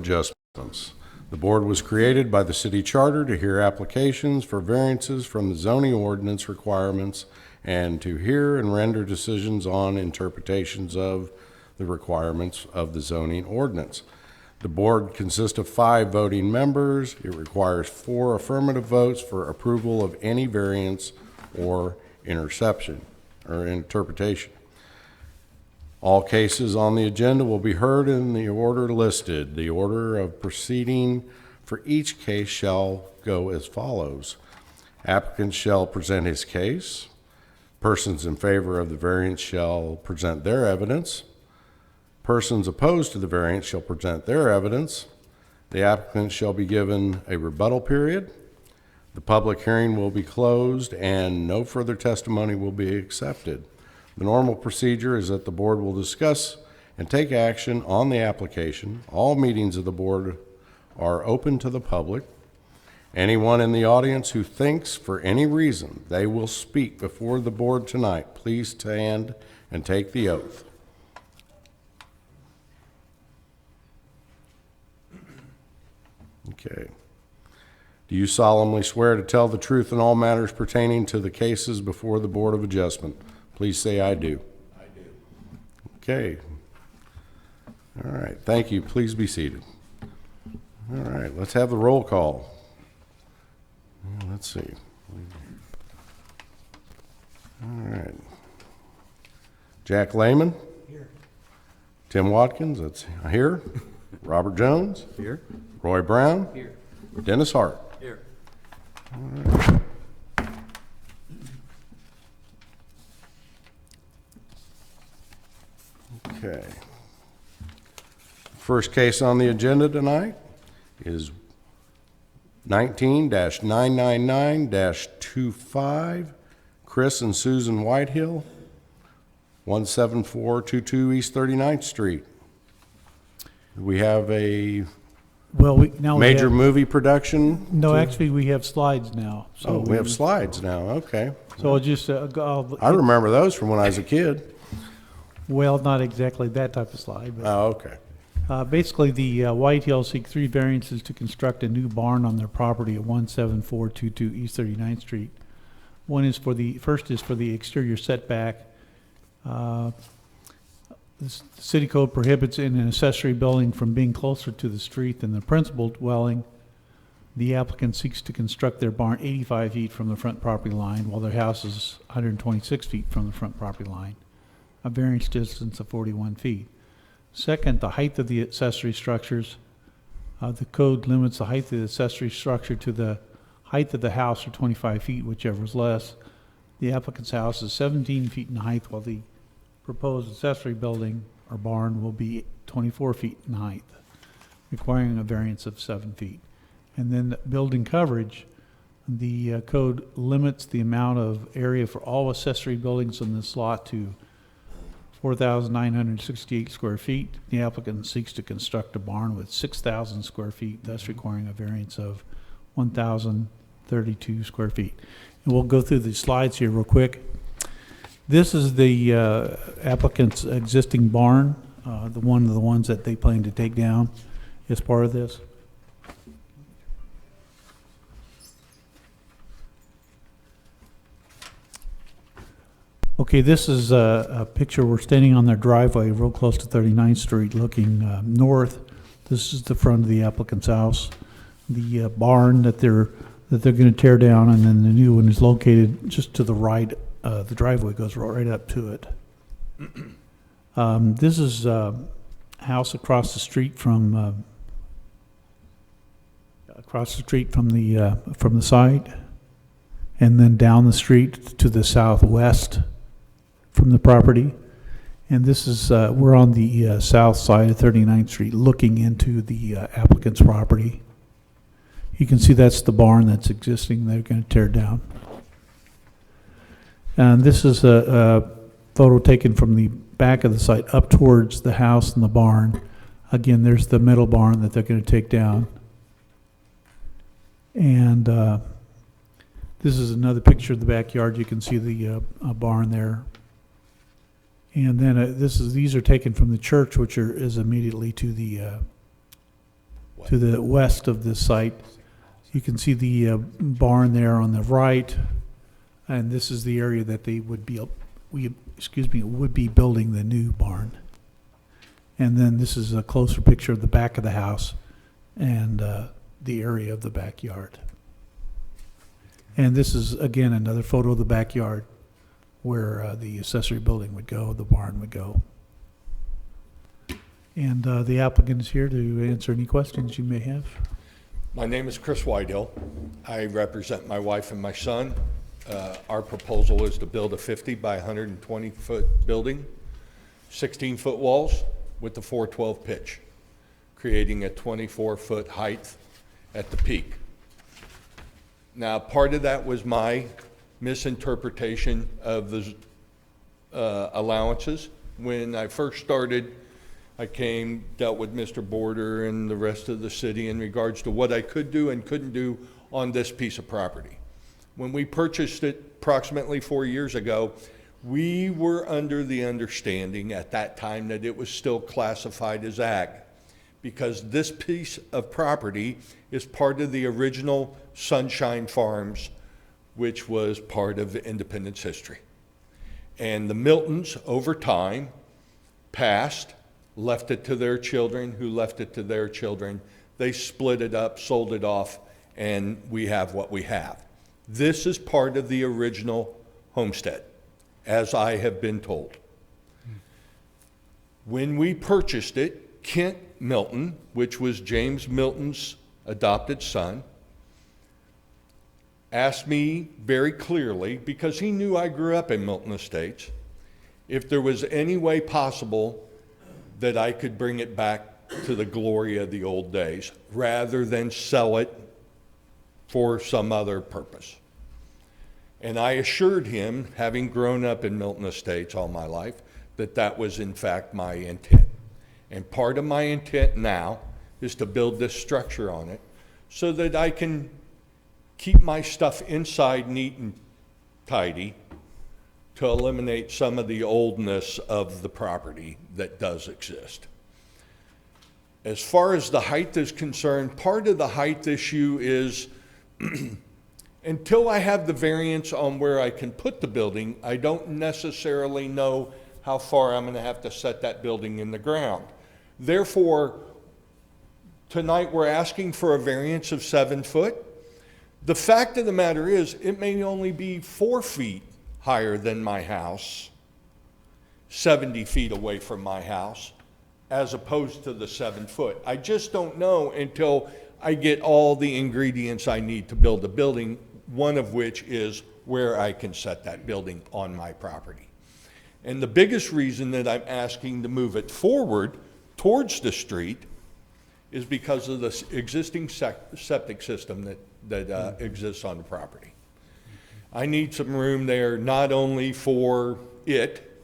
Adjustments. The board was created by the city charter to hear applications for variances from the zoning ordinance requirements and to hear and render decisions on interpretations of the requirements of the zoning ordinance. The board consists of 5 voting members. It requires 4 affirmative votes for approval of any variance or interception or interpretation. All cases on the agenda will be heard in the order listed. The order of proceeding for each case shall go as follows. Applicant shall present his case. Persons in favor of the variance shall present their evidence. Persons opposed to the variance shall present their evidence. The applicant shall be given a rebuttal period. The public hearing will be closed and no further testimony will be accepted. The normal procedure is that the board will discuss and take action on the application. All meetings of the board are open to the public. Anyone in the audience who thinks for any reason they will speak before the board tonight, please stand and take the oath. Okay. Do you solemnly swear to tell the truth in all matters pertaining to the cases before the Board of Adjustment? Please say, I do. I do. Okay. All right. Thank you. Please be seated. All right. Let's have the roll call. Let's see. All right. Jack Lehman. Here. Tim Watkins. That's here. Robert Jones. Here. Roy Brown. Here. Dennis Hart. Here. All right. Okay. First case on the agenda tonight is 19-999-25, Chris and Susan Whitehill, 17422 East 39th Street. We have a major movie production. No, actually, we have slides now. So we have slides now. Okay. So I'll just, I remember those from when I was a kid. well, not exactly that type of slide. But, Oh, okay. basically, the Whitehills seek 3 variances to construct a new barn on their property at 17422 East 39th Street. First is for the exterior setback. The city code prohibits in an accessory building from being closer to the street than the principal dwelling. The applicant seeks to construct their barn 85 feet from the front property line, while their house is 126 feet from the front property line, a variance distance of 41 feet. Second, the height of the accessory structures. The code limits the height of the accessory structure to the height of the house, or 25 feet, whichever is less. The applicant's house is 17 feet in height, while the proposed accessory building or barn will be 24 feet in height, requiring a variance of 7 feet. And then building coverage, the code limits the amount of area for all accessory buildings in this lot to 4,968 square feet. The applicant seeks to construct a barn with 6,000 square feet, thus requiring a variance of 1,032 square feet. And we'll go through the slides here real quick. This is the applicant's existing barn, one of the ones that they plan to take down as part of this. Okay, this is a picture. We're standing on their driveway real close to 39th Street looking north. This is the front of the applicant's house. The barn that they're going to tear down, and then the new one is located just to the right. The driveway goes right up to it. This is a house across the street from the site, and then down the street to the southwest from the property. And this is we're on the south side of 39th Street, looking into the applicant's property. You can see that's the barn that's existing. They're going to tear down. And this is a photo taken from the back of the site up towards the house and the barn. Again, there's the middle barn that they're going to take down. And this is another picture of the backyard. You can see the barn there. And then these are taken from the church, which is immediately to the to the west of the site. You can see the barn there on the right, and this is the area that they would be, would be building the new barn. And then this is a closer picture of the back of the house and the area of the backyard. And this is, again, another photo of the backyard where the accessory building would go, the barn would go. And the applicant is here to answer any questions you may have. My name is Chris Whitehill. I represent my wife and my son. Our proposal is to build a 50 by 120-foot building, 16-foot walls with the 412 pitch, creating a 24-foot height at the peak. Now, part of that was my misinterpretation of the allowances. When I first started, I dealt with Mr. Border and the rest of the city in regards to what I could do and couldn't do on this piece of property. When we purchased it approximately 4 years ago, we were under the understanding at that time that it was still classified as ag, because this piece of property is part of the original Sunshine Farms, which was part of Independence history. And the Miltons, over time, passed, left it to their children, who left it to their children. They split it up, sold it off, and we have what we have. This is part of the original homestead, as I have been told. When we purchased it, Kent Milton, which was James Milton's adopted son, asked me very clearly, because he knew I grew up in Milton Estates, if there was any way possible that I could bring it back to the glory of the old days, rather than sell it for some other purpose. And I assured him, having grown up in Milton Estates all my life, that that was in fact my intent. And part of my intent now is to build this structure on it so that I can keep my stuff inside neat and tidy to eliminate some of the oldness of the property that does exist. As far as the height is concerned, part of the height issue is until I have the variance on where I can put the building, I don't necessarily know how far I'm going to have to set that building in the ground. Therefore, tonight we're asking for a variance of 7 foot. The fact of the matter is, it may only be 4 feet higher than my house, 70 feet away from my house, as opposed to the 7 foot. I just don't know until I get all the ingredients I need to build a building, one of which is where I can set that building on my property. And the biggest reason that I'm asking to move it forward towards the street is because of the existing septic system that exists on the property. I need some room there, not only for it,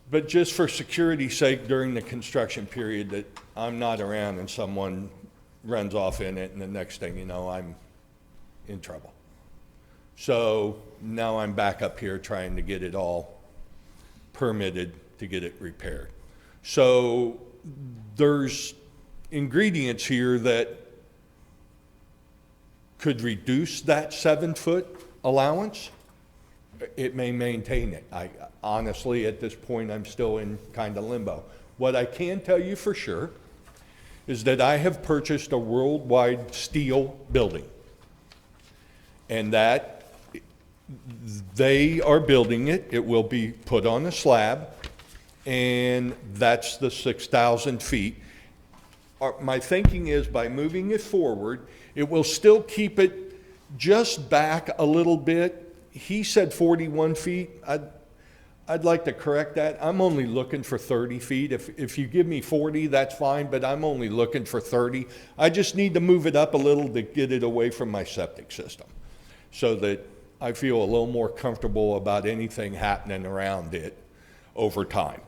but just for security's sake during the construction period, that I'm not around and someone runs off in it and the next thing you know, I'm in trouble. So now I'm back up here trying to get it all permitted to get it repaired. So there's ingredients here that could reduce that 7 foot allowance. It may maintain it. I honestly, at this point, I'm still in kind of limbo. What I can tell you for sure is that I have purchased a worldwide steel building, and that they are building it. It will be put on a slab, and that's the 6,000 feet. My thinking is by moving it forward, it will still keep it just back a little bit. He said 41 feet. I'd like to correct that. I'm only looking for 30 feet. If you give me 40, that's fine, but I'm only looking for 30. I just need to move it up a little to get it away from my septic system so that I feel a little more comfortable about anything happening around it over time.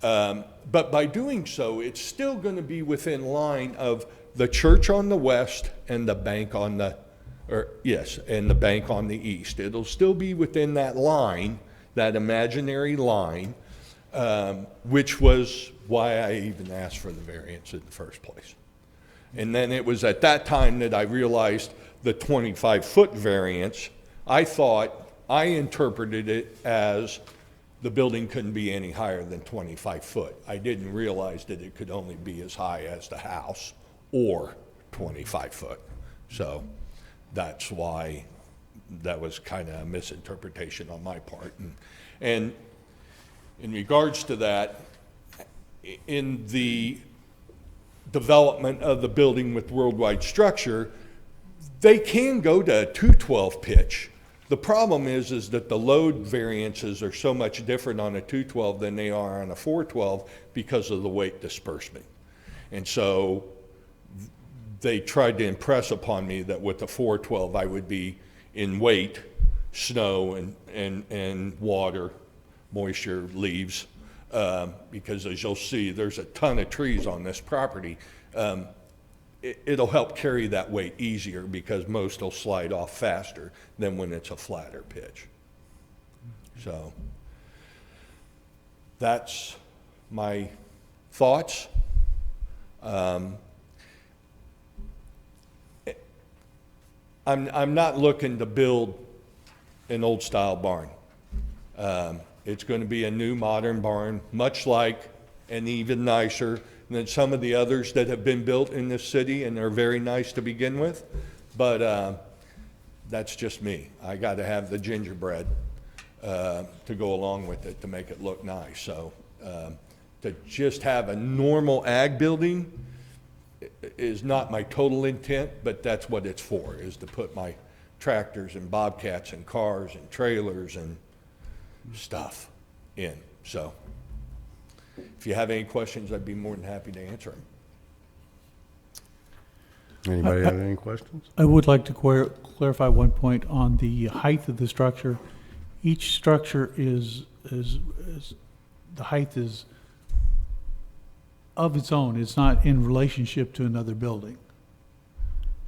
But by doing so, it's still going to be within line of the church on the west and the bank on the, and the bank on the east. It'll still be within that line, that imaginary line, which was why I even asked for the variance in the first place. And then it was at that time that I realized the 25-foot variance. I interpreted it as the building couldn't be any higher than 25 foot. I didn't realize that it could only be as high as the house or 25 foot. So that's why that was kind of a misinterpretation on my part. And in regards to that, in the development of the building with worldwide structure, they can go to a 212 pitch. The problem is that the load variances are so much different on a 212 than they are on a 412 because of the weight disbursement. And so they tried to impress upon me that with the 412 I would be in weight, snow and water, moisture, leaves, because as you'll see, there's a ton of trees on this property. It'll help carry that weight easier because most will slide off faster than when it's a flatter pitch. So that's my thoughts. I'm not looking to build an old style barn. It's going to be a new modern barn, much like and even nicer than some of the others that have been built in this city, and they're very nice to begin with. But that's just me. I got to have the gingerbread to go along with it to make it look nice. So to just have a normal ag building is not my total intent, but that's what it's for, is to put my tractors and bobcats and cars and trailers and stuff in. So if you have any questions, I'd be more than happy to answer them. Anybody have any questions? I would like to clarify one point on the height of the structure. Each structure is the height is of its own. It's not in relationship to another building.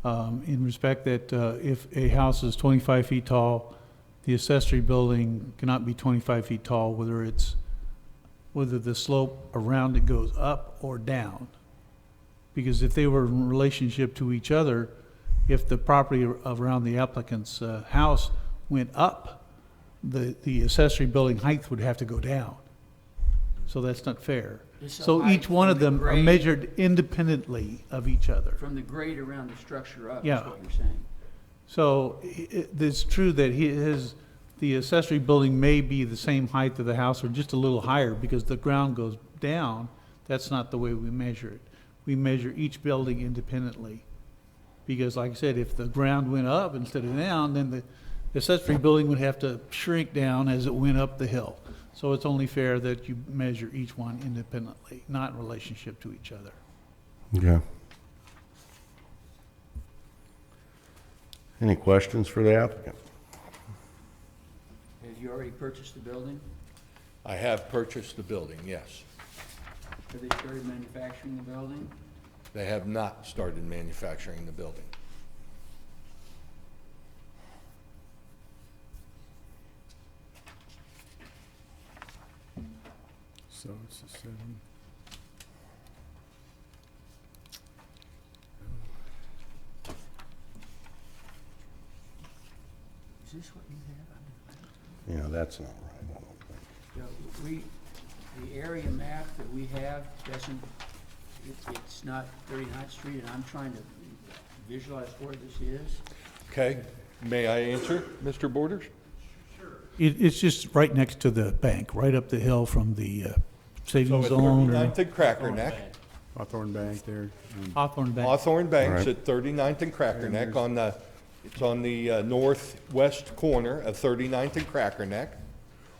In respect that if a house is 25 feet tall, the accessory building cannot be 25 feet tall, whether the slope around it goes up or down. Because if they were in relationship to each other, if the property around the applicant's house went up, the accessory building height would have to go down. So that's not fair. So each one of them are measured independently of each other. From the grade around the structure up, is Yeah. what you're saying. So it's true that the accessory building may be the same height of the house or just a little higher because the ground goes down. That's not the way we measure it. We measure each building independently. Because like I said, if the ground went up instead of down, then the accessory building would have to shrink down as it went up the hill. So it's only fair that you measure each one independently, not in relationship to each other. Okay. Any questions for the applicant? Have you already purchased the building? I have purchased the building, yes. Have they started manufacturing the building? They have not started manufacturing the building. So it's a 7. Is this what you have? Yeah, that's not right, I don't think. The area map that we have doesn't, it's not 39th Street, and I'm trying to visualize where this is. Okay, may I answer, Mr. Borders? It's just right next to the bank, right up the hill from the So savings at zone or 39th and Cracker Neck. Hawthorne Bank there. Hawthorne Bank. Hawthorne Bank's Right. at 39th and Cracker Neck it's on the northwest corner of 39th and Cracker Neck.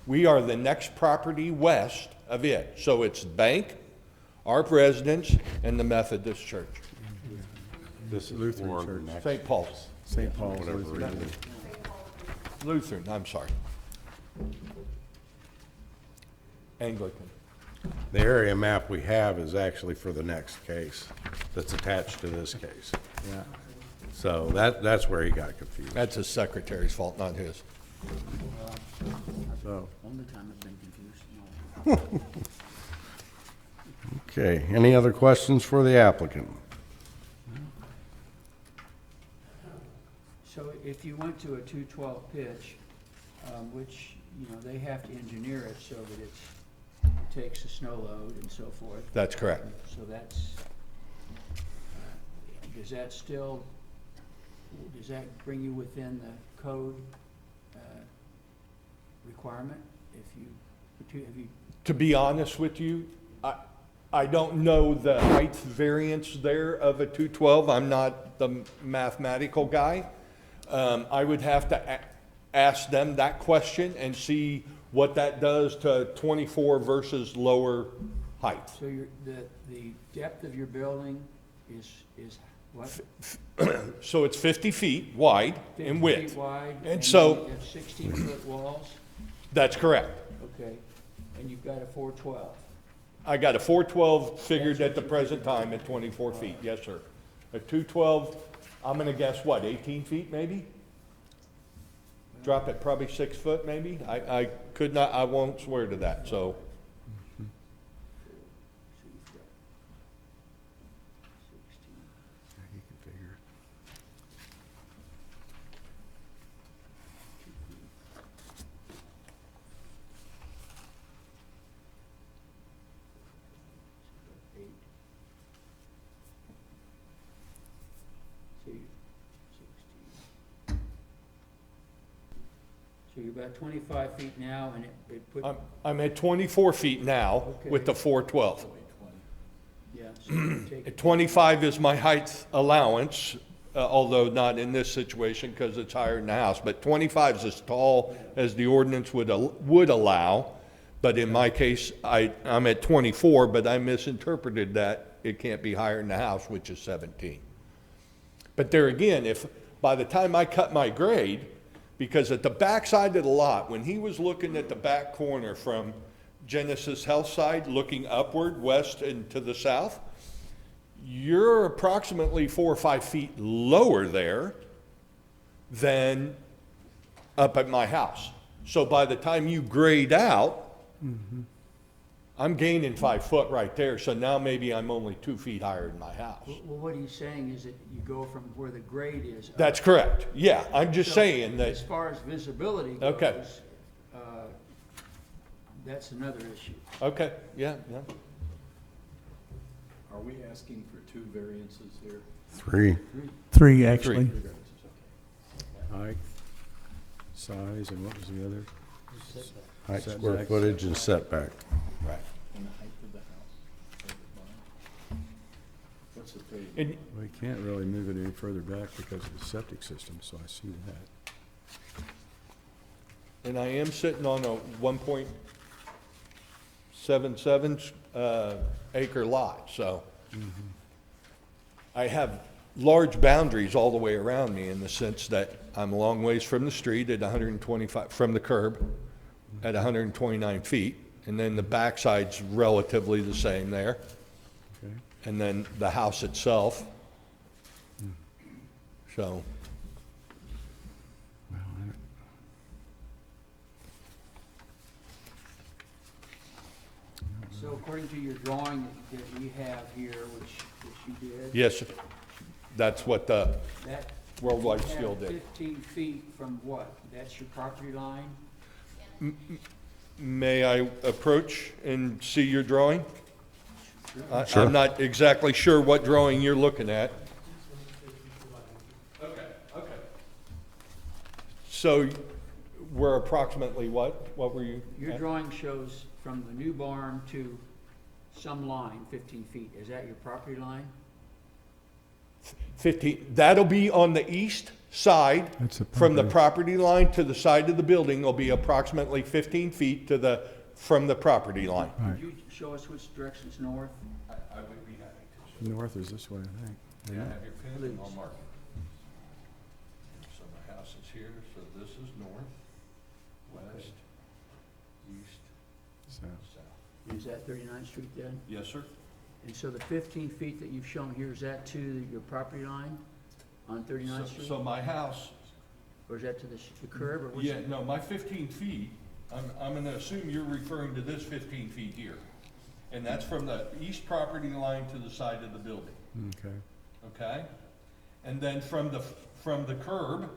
We are the next property west of it. So it's bank, ARP residence, and the Methodist Church, This is Lutheran for Church. next- St. Paul's. St. Paul's. Whatever Lutheran. reason. Lutheran, I'm sorry. Anglican. The area map we have is actually for the next case that's attached to this case. Yeah. So that's where he got confused. That's his secretary's fault, not his. So, Only time I've been confused. No. Okay, any other questions for the applicant? So if you went to a 212 pitch, which, you know, they have to engineer it so that it takes the snow load and so forth. That's correct. So that's, does that still, does that bring you within the code requirement? Have you, To be honest with you, I don't know the height variance there of a 212. I'm not the mathematical guy. I would have to ask them that question and see what that does to 24 versus lower height. so the depth of your building is what? So it's 50 feet wide 50 in feet width. wide, And so- you have 16-foot walls, That's correct. okay, and you've got a 412. I got a 412 figured at the present time at 24 feet, yes, sir. A 212, I'm gonna guess what, 18 feet maybe? Drop it probably 6 foot maybe? I could not, I won't swear to that, so. So you've got 16. Yeah, you can figure. Eight. So 16. So you're about 25 feet now, and it put, I'm at 24 feet now with the 412. yeah, so you take At 25 is my height allowance, although not in this situation because it's higher than the house, but 25 is as tall as the ordinance would allow. But in my case, I'm at 24, but I misinterpreted that it can't be higher than the house, which is 17. But there again, if by the time I cut my grade, because at the back side of the lot, when he was looking at the back corner from Genesis Health side, looking upward, west and to the south, you're approximately 4 or 5 feet lower there than up at my house. So by the time you grade out, I'm gaining 5 foot right there, so now maybe I'm only 2 feet higher than my house. well, what he's saying is that you go from where the grade is up. That's correct, yeah, I'm just So, saying as that, far as visibility Okay. goes, that's another issue. okay, yeah, yeah. Are we asking for 2 variances here? 3. 3, actually. 3 variances, okay. Height, size, and what was the other? Height, square Setbacks. footage, and setback. Right. And the height of the house? Is it mine? What's the third? And We can't really move it any further back because of the septic system, so I see that. And I am sitting on a 1.77 acre lot, so I have large boundaries all the way around me in the sense that I'm a long ways from the street at 125, from the curb at 129 feet, and then the backside's relatively the same there, Okay. and then the house itself. So, Well, I don't- So according to your drawing that we have here, which you did. yes, that's what the That. Worldwide you have Steel did. 15 feet from what? That's your property line? May I approach and see your drawing? Sure. I'm not exactly sure what drawing you're looking at. Okay, okay. So we're approximately what? What were you? Your at? drawing shows from the new barn to some line, 15 feet. Is that your property line? 15, that'll be on the east side. That's the From the property. property line to the side of the building will be approximately 15 feet to the, from the property line. All Could right, you show us which direction's north? I would be happy to. north is this way, I think. May I Isn't it? have your pen? Please. I'll mark it. So my house is here, so this is north, west, east, So, south. Is that 39th Street then? Yes, sir. And so the 15 feet that you've shown here, is that to your property line on 39th Street? So my house, Or is that to the curb, or what's? yeah, no, my 15 feet, I'm gonna assume you're referring to this 15 feet here. And that's from the east property line to the side of the building, okay. okay? And then from the curb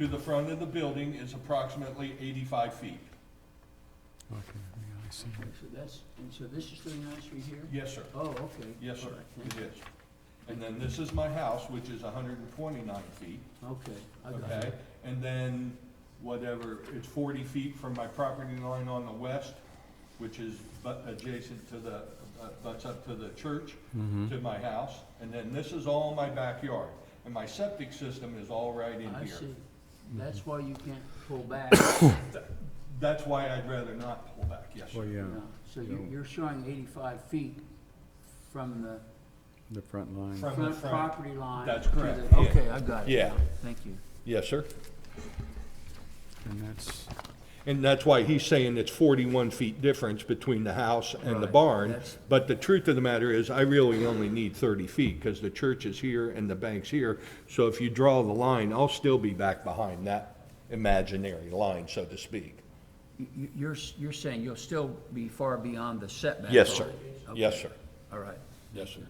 to the front of the building is approximately 85 feet. Okay, yeah, I see. So that's, and so this is 39th Street here? Yes, sir. Oh, okay. Yes, sir, All right, thank it you. is. And then this is my house, which is 129 feet, Okay, I got okay? it. And then whatever, it's 40 feet from my property line on the west, which is adjacent to the, butts up to the church, to my house. And then this is all my backyard. And my septic system is all right in I here. see. That's why you can't pull back. That's why I'd rather not pull back, yes, Well, sir. yeah, No. So you're showing 85 feet from the the front line. From the front front. property line. That's to correct, the- yeah. Okay, I got it Yeah. now. Thank you. Yes, sir. And that's, And that's why he's saying it's 41 feet difference between the house and the Right, barn. that's- But the truth of the matter is, I really only need 30 feet, because the church is here and the bank's here. So if you draw the line, I'll still be back behind that imaginary line, so to speak. You're saying you'll still be far beyond the setback? Yes, sir. line? Yes, Okay. sir. All right. Yes, sir.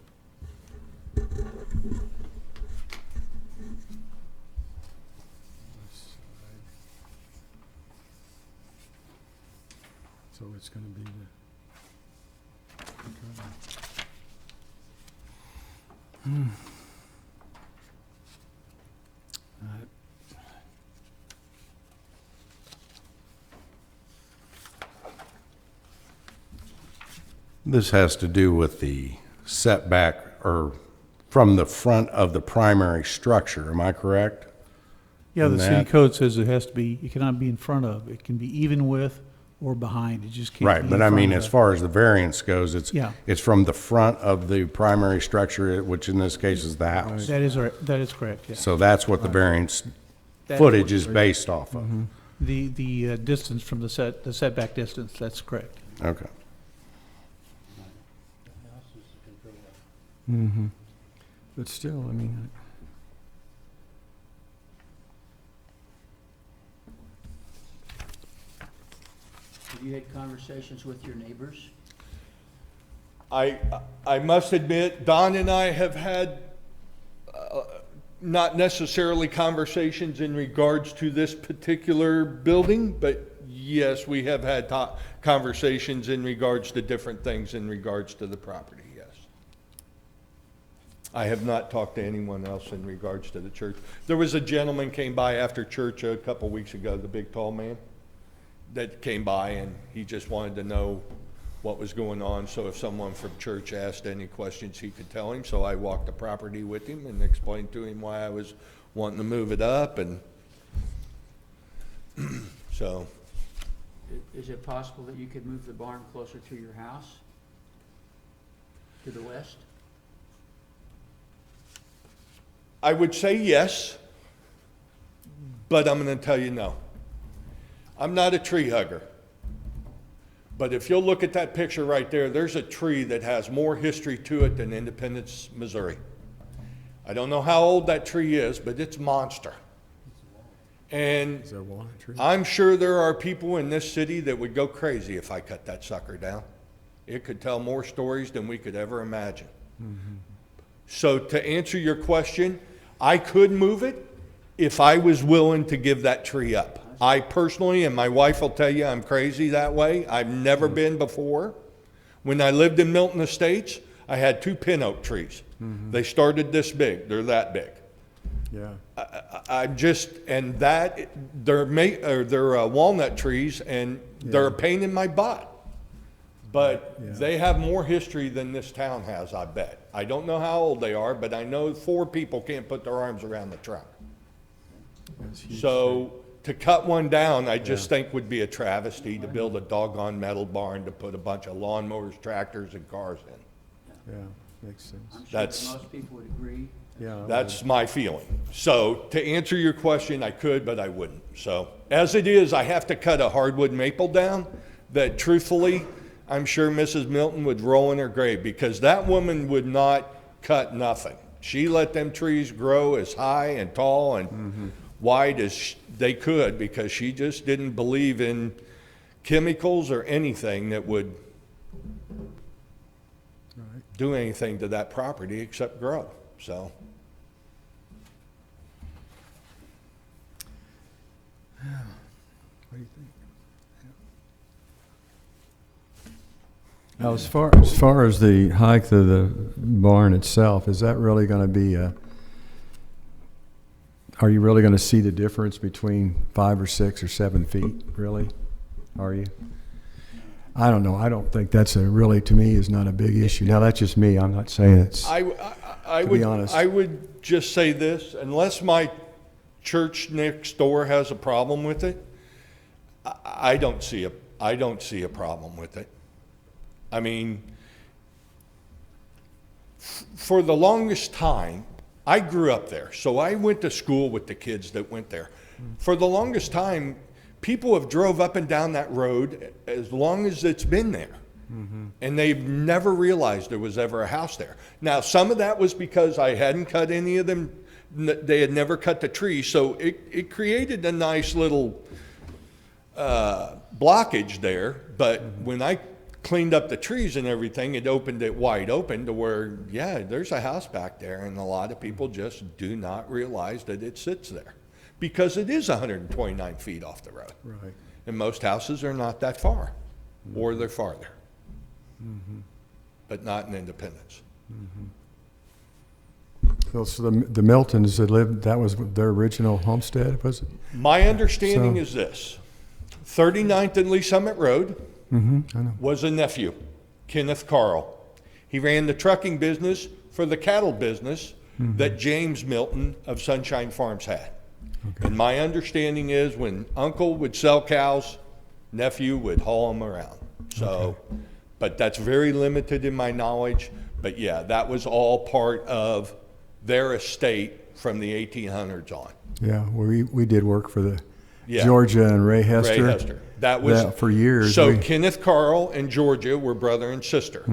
so it's gonna be the. This has to do with the setback or from the front of the primary structure, am I correct? Yeah, the And city that- code says it has to be, it cannot be in front of, it can be even with or behind, it just can't be Right, in but I front mean, of as the- far as the variance goes, Yeah. it's from the front of the primary structure, which in this case is the house. That is correct, yeah. So that's what the variance That- footage is based off of. The distance from the setback distance, that's correct. Okay. Mm-hmm. But still, I mean, Have you had conversations with your neighbors? I must admit, Don and I have had not necessarily conversations in regards to this particular building, but yes, we have had conversations in regards to different things in regards to the property, yes. I have not talked to anyone else in regards to the church. There was a gentleman came by after church a couple weeks ago, the big tall man, that came by and he just wanted to know what was going on, so if someone from church asked any questions, he could tell him. So I walked the property with him and explained to him why I was wanting to move it up, and so, Is it possible that you could move the barn closer to your house? To the west? I would say yes, but I'm gonna tell you no. I'm not a tree hugger. But if you'll look at that picture right there, there's a tree that has more history to it than Independence, Missouri. I don't know how old that tree is, but it's a monster. And is that a walnut tree? I'm sure there are people in this city that would go crazy if I cut that sucker down. It could tell more stories than we could ever imagine. So to answer your question, I could move it if I was willing to give that tree up. I personally, and my wife will tell you I'm crazy that way. I've never been before. When I lived in Milton Estates, I had 2 pin oak trees. They started this big, they're that big. Yeah, I'm just, and that, they're walnut trees, and they're a pain in my butt. But Yeah. they have more history than this town has, I bet. I don't know how old they are, but I know 4 people can't put their arms around the trunk. that's huge. So to cut one down, I just think would be a travesty to build a doggone metal barn to put a bunch of lawnmowers, tractors, and cars in. Yeah, makes sense. I'm sure that That's- most people would agree. Yeah. That's my feeling. So to answer your question, I could, but I wouldn't. So as it is, I have to cut a hardwood maple down that truthfully, I'm sure Mrs. Milton would roll in her grave, because that woman would not cut nothing. She let them trees grow as high and tall and wide as they could, because she just didn't believe in chemicals or anything that would Right. do anything to that property except grow. So What do you think? Now, as far as the height of the barn itself, is that really going to be are you really going to see the difference between 5 or 6 or 7 feet? Really? Are you? I don't know. I don't think that's really, to me, is not a big issue. Now, that's just me. I'm not saying it's, I to would, be honest. I would just say this, unless my church next door has a problem with it, I don't see a problem with it. I mean, for the longest time, I grew up there, so I went to school with the kids that went there. For the longest time, people have drove up and down that road as long as it's been there. And they've never realized there was ever a house there. Now, some of that was because I hadn't cut any of them. They had never cut the trees, so it created a nice little blockage there. But when I cleaned up the trees and everything, it opened it wide open to where, yeah, there's a house back there, and a lot of people just do not realize that it sits there because it is 129 feet off the road. right. And most houses are not that far, or they're farther, but not in Independence. So the Miltons that lived, that was their original homestead, was it? My understanding So- is this: 39th and Lee Summit Road I know. was a nephew, Kenneth Carl. He ran the trucking business for the cattle business that James Milton of Sunshine Farms had. And my understanding is when uncle would sell cows, nephew would haul them around. So, but that's very limited in my knowledge. But yeah, that was all part of their estate from the 1800s on. Yeah, we did work for the Yeah. Georgia and Ray Hester. Ray Hester. That was for years. So Kenneth Carl and Georgia were brother and sister.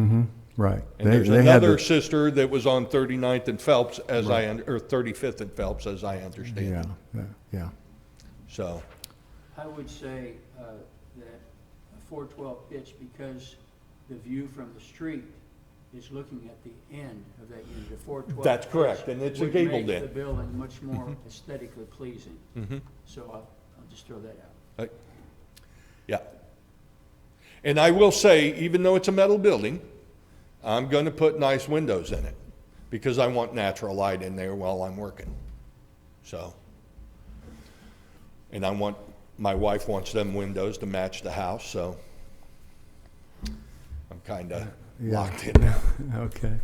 Right. And there's had another sister that was on 39th and Phelps, or 35th and Phelps, as I understand. Yeah. So, I would say that a 412 pitch, because the view from the street is looking at the end of that unit, a 412. That's correct, pitch and it's a would gabled make end. the building much more aesthetically pleasing. So I'll just throw that out. yeah. And I will say, even though it's a metal building, I'm going to put nice windows in it because I want natural light in there while I'm working. So, and my wife wants them windows to match the house, so I'm kind of locked in now. Okay.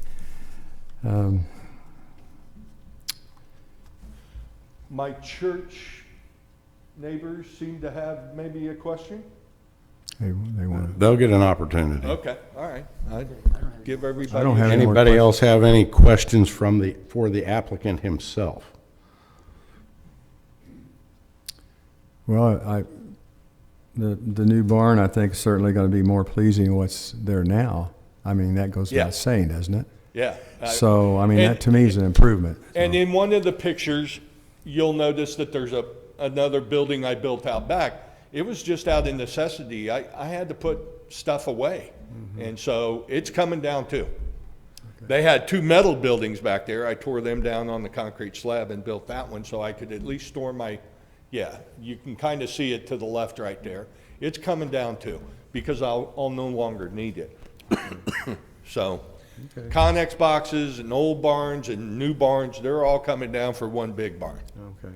My church neighbors seem to have maybe a question. They want They'll get an opportunity. Okay, all right. I'd give everybody. I don't have any more Anybody else have any questions for the applicant himself? Well, the new barn, I think, is certainly going to be more pleasing than what's there now. I mean, that goes Yeah. without saying, doesn't it? Yeah. So, I mean, and- that to me is an improvement. And in one of the pictures, you'll notice that there's another building I built out back. It was just out of necessity. I had to put stuff away. And so it's coming down too. They had 2 metal buildings back there. I tore them down on the concrete slab and built that one so I could at least store yeah, you can kind of see it to the left right there. It's coming down too because I'll no longer need it. So Connex boxes and old barns and new barns, they're all coming down for one big barn. Okay.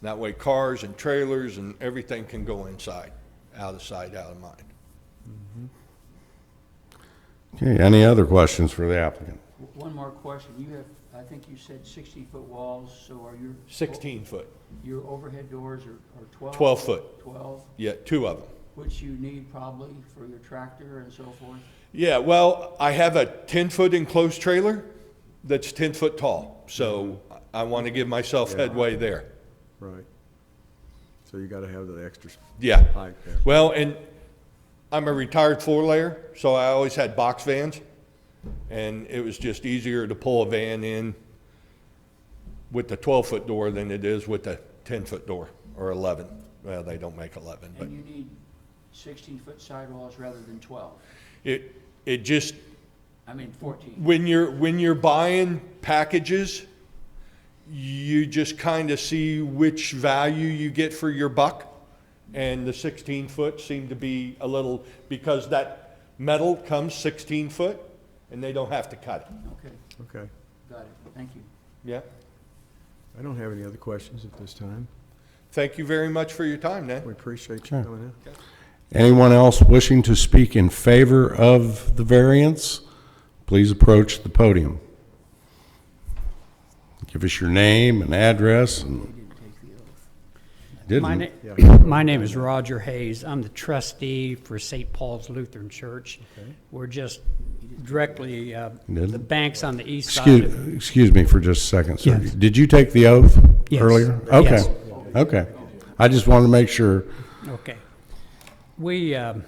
That way cars and trailers and everything can go inside, out of sight, out of mind. Okay, any other questions for the applicant? One more question. You have, I think you said 60-foot walls, so are 16 foot, your overhead doors are 12? 12 foot. 12, Yeah, 2 of them. which you need probably for your tractor and so forth? Yeah, well, I have a 10-foot enclosed trailer that's 10 foot tall. So I want to give myself headway there. Right. So you got to have the extra Yeah. height there. Well, and I'm a retired floor layer, so I always had box vans. And it was just easier to pull a van in with the 12-foot door than it is with the 10-foot door, or 11. Well, they don't make 11, but And you need 16-foot sidewalls rather than 12? it just, I mean, 14. when you're buying packages, you just kind of see which value you get for your buck. And the 16-foot seemed to be a little, because that metal comes 16 foot and they don't have to cut it. Okay, Okay. got it. Thank you. Yeah. I don't have any other questions at this time. Thank you very much for your time, Nan. We appreciate you Sure. coming in. Anyone else wishing to speak in favor of the variance, please approach the podium. Give us your name and address. And My, didn't. my name is Roger Hayes. I'm the trustee for St. Paul's Lutheran Church. We're just directly, Didn't? the bank's on the east side of. Excuse me for just a second, sir. Yes. Did you take the oath Yes. earlier? Okay. Yes. Okay. I just wanted to make sure. Okay. We're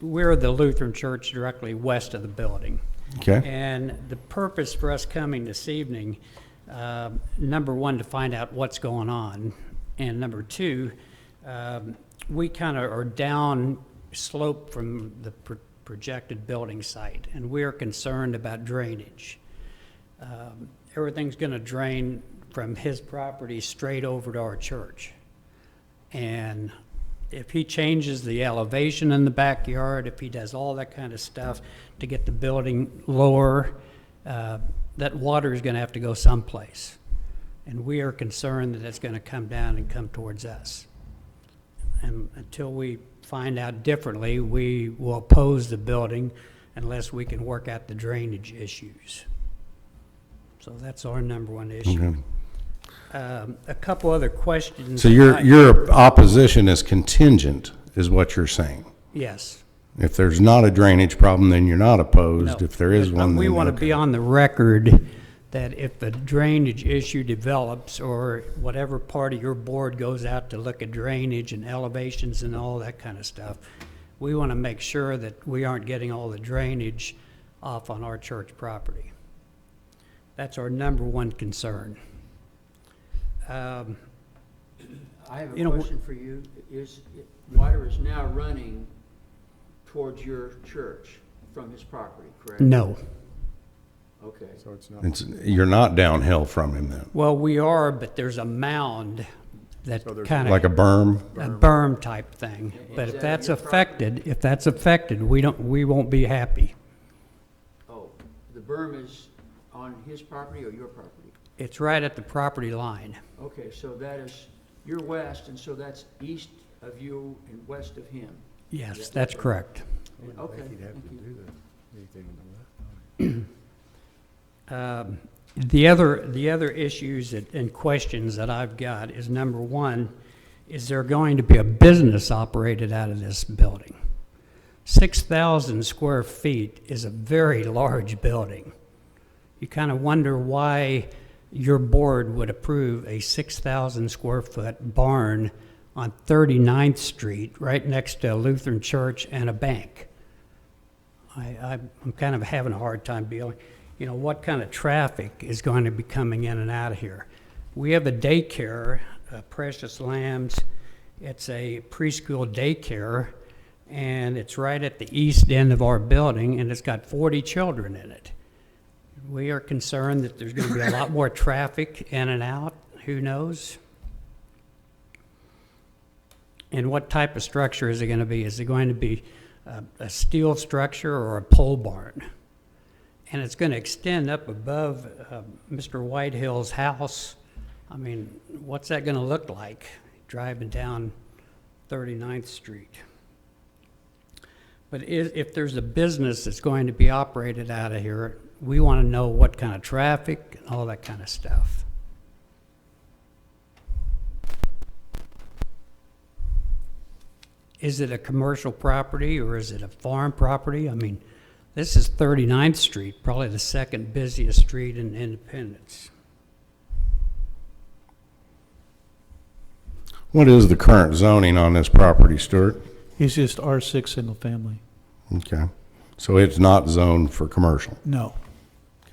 the Lutheran Church directly west of the building. Okay. And the purpose for us coming this evening, number one, to find out what's going on. And number two, we kind of are down slope from the projected building site, and we're concerned about drainage. Everything's going to drain from his property straight over to our church. And if he changes the elevation in the backyard, if he does all that kind of stuff to get the building lower, that water is going to have to go someplace. And we are concerned that it's going to come down and come towards us. And until we find out differently, we will oppose the building unless we can work out the drainage issues. So that's our number one issue. Okay. A couple other questions. So your opposition is contingent, is what you're saying? Yes. If there's not a drainage problem, then you're not opposed. No. If there is But one, we then want to okay. be on the record that if the drainage issue develops, or whatever part of your board goes out to look at drainage and elevations and all that kind of stuff, we want to make sure that we aren't getting all the drainage off on our church property. That's our number one concern. I have You a know, question for you. Water is now running towards your church from his property, correct? No. Okay. So it's not. You're not downhill from him then, Well, we are, but there's a mound that So there's kind like of, a berm? a berm type thing. But Is if that that's your property? affected, we won't be happy. Oh, the berm is on his property or your property? It's right at the property line. Okay, so that is, you're west, and so that's east of you and west of him. Yes, that's correct. Okay, thank you. The other issues and questions that I've got is, number one, is there going to be a business operated out of this building? 6,000 square feet is a very large building. You kind of wonder why your board would approve a 6,000 square foot barn on 39th Street, right next to a Lutheran church and a bank. I'm kind of having a hard time dealing. You know, what kind of traffic is going to be coming in and out of here? We have a daycare, Precious Lambs. It's a preschool daycare, and it's right at the east end of our building, and it's got 40 children in it. We are concerned that there's going to be a lot more traffic in and out. Who knows? And what type of structure is it going to be? Is it going to be a steel structure or a pole barn? And it's going to extend up above Mr. Whitehill's house. I mean, what's that going to look like driving down 39th Street? But if there's a business that's going to be operated out of here, we want to know what kind of traffic and all that kind of stuff. Is it a commercial property or is it a farm property? I mean, this is 39th Street, probably the second busiest street in Independence. What is the current zoning on this property, Stuart? It's just R6 single family. Okay. So it's not zoned for commercial? No.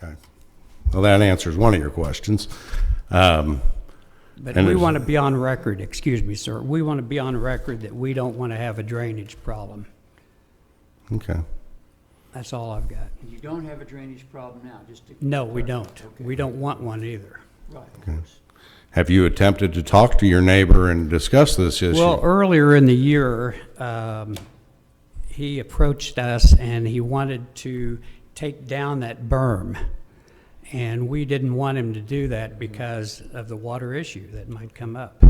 Okay. Well, that answers one of your questions. But And we there's- want to be on record, excuse me, sir, we want to be on record that we don't want to have a drainage problem. Okay. That's all I've got. And you don't have a drainage problem now, just to. No, we don't. Okay. We don't want one either. Right, of Okay. course. Have you attempted to talk to your neighbor and discuss this issue? Well, earlier in the year, he approached us and he wanted to take down that berm. And we didn't want him to do that because of the water issue that might come up.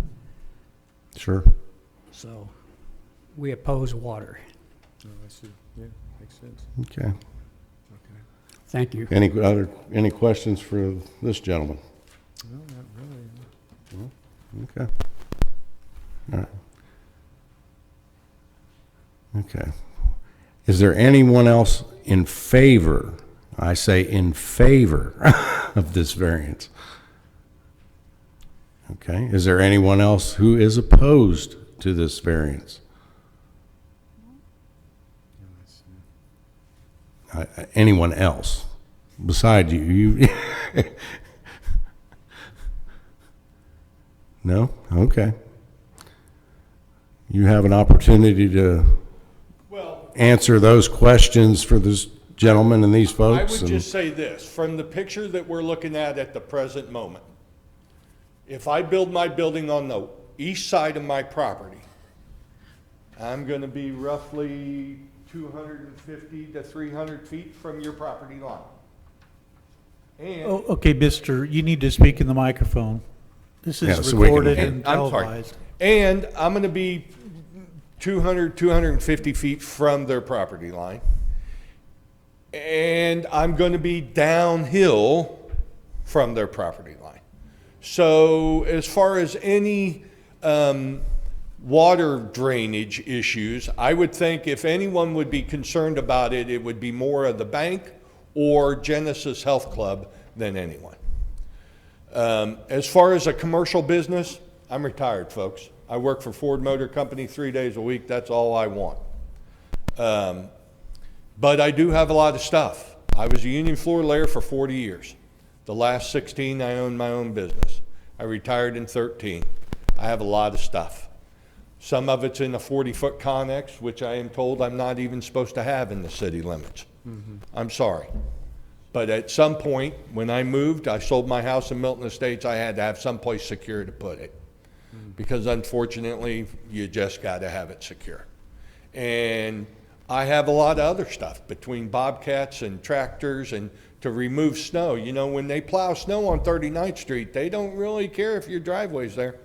Sure. So we oppose water. Oh, I see. Yeah, makes sense. Okay. Thank you. Any questions for this gentleman? No, not really. Okay. All right. Okay. Is there anyone else in favor, I say in favor of this variance? Okay. Is there anyone else who is opposed to this variance? Anyone else beside you? You No? Okay. You have an opportunity to Well, answer those questions for this gentleman and these I folks. would and- just say this, from the picture that we're looking at the present moment, if I build my building on the east side of my property, I'm gonna be roughly 250 to 300 feet from your property line. And, Oh, okay, mister, you need to speak in the microphone. This Yeah, is so we can- recorded and- and I'm sorry. televised. And I'm gonna be 250 feet from their property line. And I'm gonna be downhill from their property line. So as far as any water drainage issues, I would think if anyone would be concerned about it, it would be more of the bank or Genesis Health Club than anyone. As far as a commercial business, I'm retired, folks. I work for Ford Motor Company 3 days a week. That's all I want. But I do have a lot of stuff. I was a union floor layer for 40 years. The last 16, I owned my own business. I retired in 13. I have a lot of stuff. Some of it's in a 40-foot connex, which I am told I'm not even supposed to have in the city limits. I'm sorry. But at some point, when I moved, I sold my house in Milton Estates, I had to have someplace secure to put it. Because unfortunately, you just got to have it secure. And I have a lot of other stuff between bobcats and tractors and to remove snow. You know, when they plow snow on 39th Street, they don't really care if your driveway's there.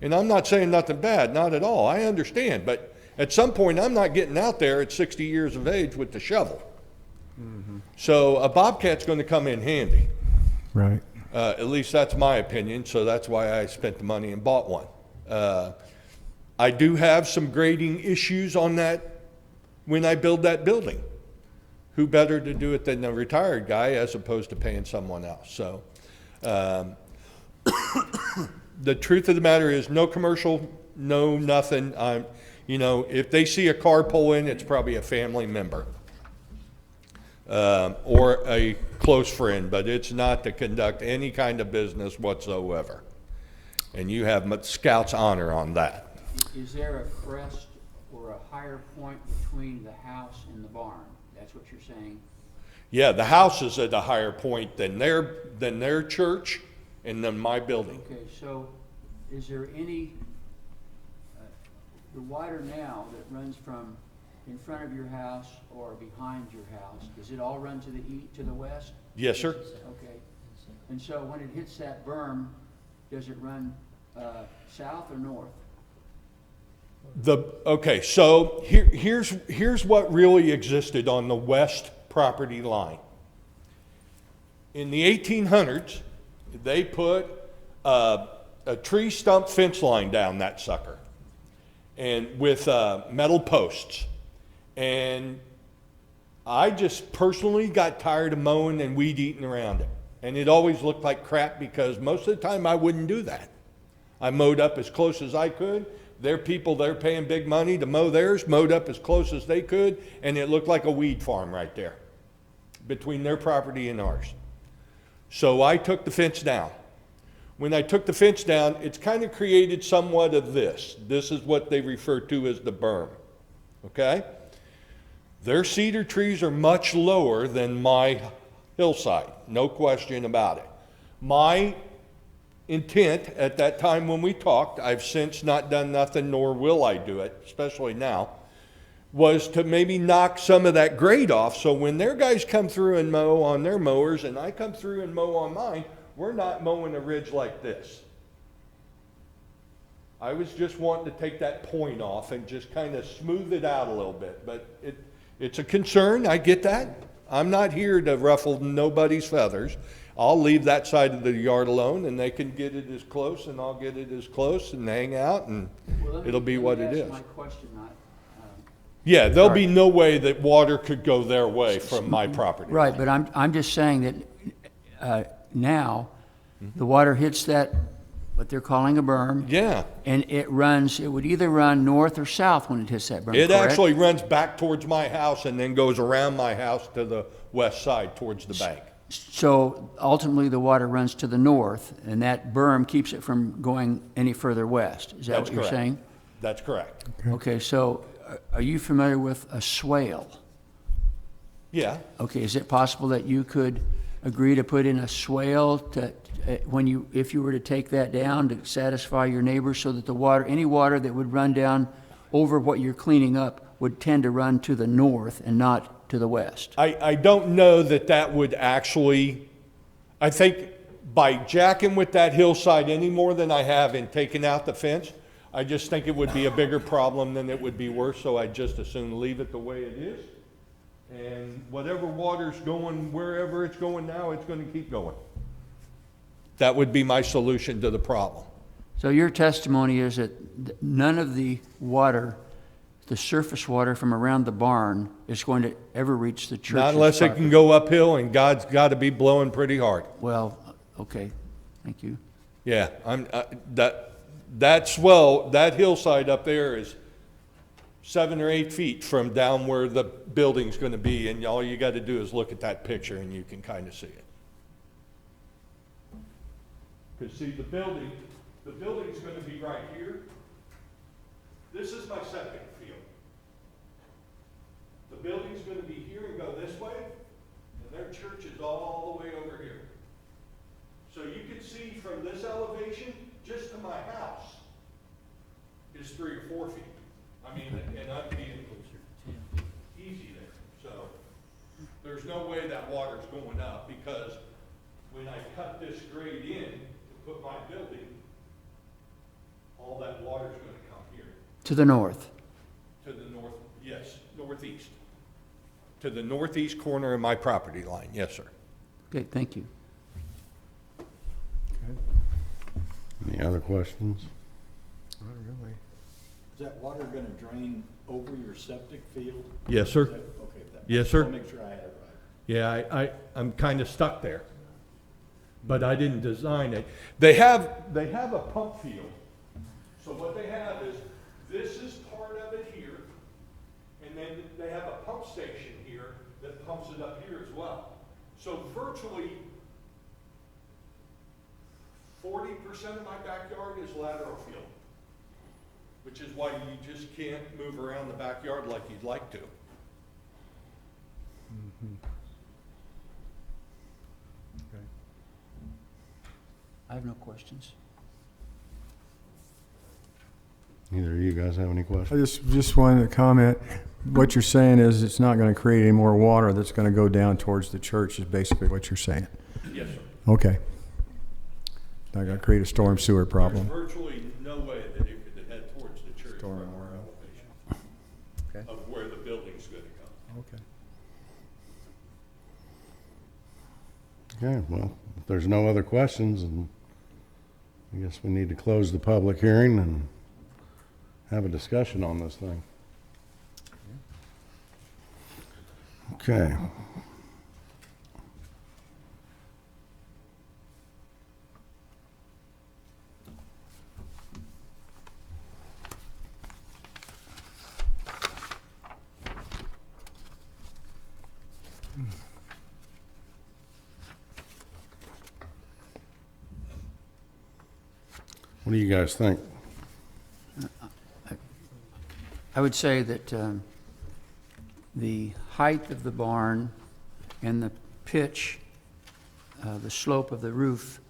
And I'm not saying nothing bad, not at all. I understand. But at some point, I'm not getting out there at 60 years of age with the shovel. So a bobcat's going to come in handy. Right. At least that's my opinion, so that's why I spent the money and bought one. I do have some grading issues on that when I build that building. Who better to do it than a retired guy as opposed to paying someone else? So the truth of the matter is no commercial, no nothing. You know, if they see a car pull in, it's probably a family member. Or a close friend, but it's not to conduct any kind of business whatsoever. And you have Scout's honor on that. Is there a crest or a higher point between the house and the barn? That's what you're saying? Yeah, the house is at a higher point than their church and than my building. Okay, so is there any, the water now that runs from in front of your house or behind your house, does it all run to the east, to the west? Yes, sir. Okay. And so when it hits that berm, does it run south or north? Okay, so here's what really existed on the west property line. In the 1800s, they put a tree stump fence line down that sucker, and with metal posts. And I just personally got tired of mowing and weed eating around it. And it always looked like crap because most of the time I wouldn't do that. I mowed up as close as I could. Their people, they're paying big money to mow theirs, mowed up as close as they could, and it looked like a weed farm right there between their property and ours. So I took the fence down. When I took the fence down, it's kind of created somewhat of this. This is what they refer to as the berm, okay? Their cedar trees are much lower than my hillside, no question about it. My intent at that time when we talked, I've since not done nothing, nor will I do it, especially now, was to maybe knock some of that grade off, so when their guys come through and mow on their mowers and I come through and mow on mine, we're not mowing a ridge like this. I was just wanting to take that point off and just kind of smooth it out a little bit, but it's a concern, I get that. I'm not here to ruffle nobody's feathers. I'll leave that side of the yard alone and they can get it as close and I'll get it as close and hang out and Well, let me- it'll be let what me it ask is. my question, Yeah, there'll be no way that water could go their way from my property. Right, but I'm just saying that now, the water hits that, what they're calling a berm, Yeah, and it would either run north or south when it hits that berm, it correct? actually runs back towards my house and then goes around my house to the west side towards the bank. So ultimately, the water runs to the north, and that berm keeps it from going any further west. Is that That's what you're correct. saying? That's correct. Okay, so are you familiar with a swale? Yeah, Okay, is it possible that you could agree to put in a swale to, if you were to take that down to satisfy your neighbors so that the water, any water that would run down over what you're cleaning up would tend to run to the north and not to the west? I don't know that that would actually, I think by jacking with that hillside any more than I have in taking out the fence, I just think it would be a bigger problem than it would be worse, so I'd just as soon leave it the way it is. And whatever water's going, wherever it's going now, it's gonna keep going. That would be my solution to the problem. So your testimony is that none of the water, the surface water from around the barn is going to ever reach the church's Not unless it property? can go uphill, and God's gotta be blowing pretty hard. Well, okay, thank you. Yeah, that swell, that hillside up there is 7 or 8 feet from down where the building's gonna be, and all you gotta do is look at that picture and you can kinda see it. Cause see, the building's gonna be right here. This is my septic field. The building's gonna be here and go this way, and their church is all the way over here. So you can see from this elevation, just to my house, is 3 or 4 feet. I mean, and I'm being easy there. So there's no way that water's going up, because when I cut this grade in to put my building, all that water's gonna come here. To the north? To the north, yes, northeast. To the northeast corner of my property line, yes, sir. Okay, thank you. Any other questions? Not really. Is that water gonna drain over your septic field? Yes, sir. Is that- Okay. Yes, sir. I'll make sure I have it right. Yeah, I'm kind of stuck there, but I didn't design it. They have a pump field. So what they have is, this is part of it here, and then they have a pump station here that pumps it up here as well. So virtually 40% of my backyard is lateral field, which is why you just can't move around the backyard like you'd like to. I have no questions. Either of you guys have any I questions? just wanted to comment, what you're saying is it's not gonna create any more water that's gonna go down towards the church, is basically what you're saying. Yes, sir. Okay. Not gonna create a storm sewer problem. There's virtually no way that it could head towards the church from our elevation Okay. of where the building's gonna go. Okay. Okay, well, if there's no other questions, and I guess we need to close the public hearing and have a discussion on this thing. Okay. What do you guys think? I would say that the height of the barn and the pitch, the slope of the roof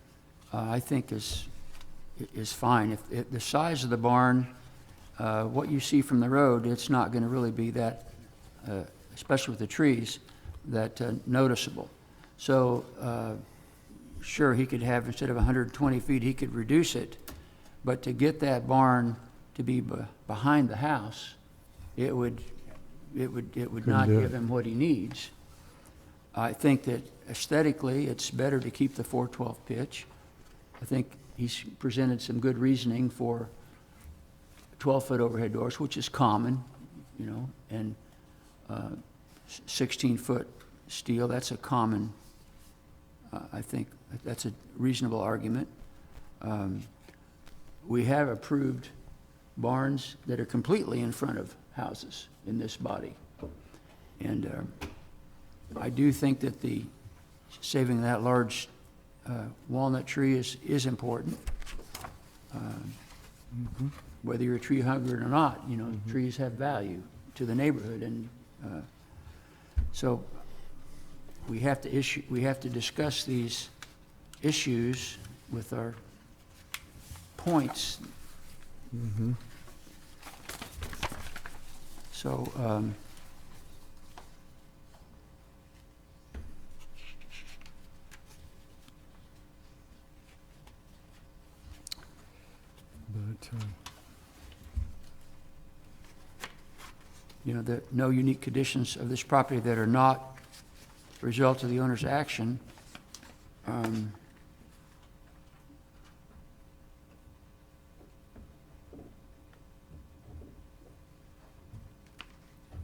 I think is fine. If the size of the barn, what you see from the road, it's not going to really be that, especially with the trees, that noticeable. So, sure, he could have, instead of 120 feet, he could reduce it, but to get that barn to be behind the house, it would not do give it. him what he needs. I think that aesthetically, it's better to keep the 412 pitch. I think he's presented some good reasoning for 12-foot overhead doors, which is common, you know, and 16-foot steel, that's a common, I think that's a reasonable argument. We have approved barns that are completely in front of houses in this body. And I do think that the saving that large walnut tree is important. Whether you're a tree hugger or not, you know, trees have value to the neighborhood, and so we have to discuss these issues with our points. So, But, you know, the no unique conditions of this property that are not a result of the owner's action.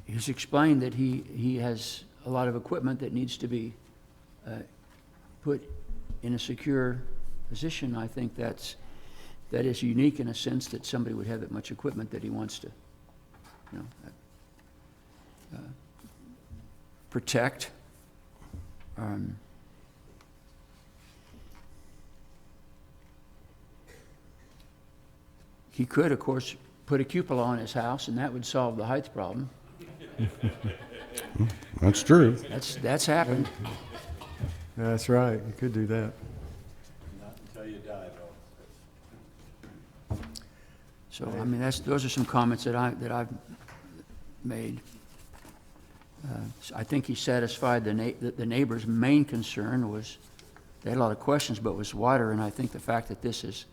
He's explained that he has a lot of equipment that needs to be put in a secure position. I think that is unique in a sense, that somebody would have that much equipment that he wants to, you know, protect. He could, of course, put a cupola on his house, and that would solve the height problem. That's true. That's happened. that's right, you could do that. Not until you die, though. So, I mean, those are some comments that I've made. I think he satisfied the neighbor's main concern was, they had a lot of questions, but was water, and I think the fact that this is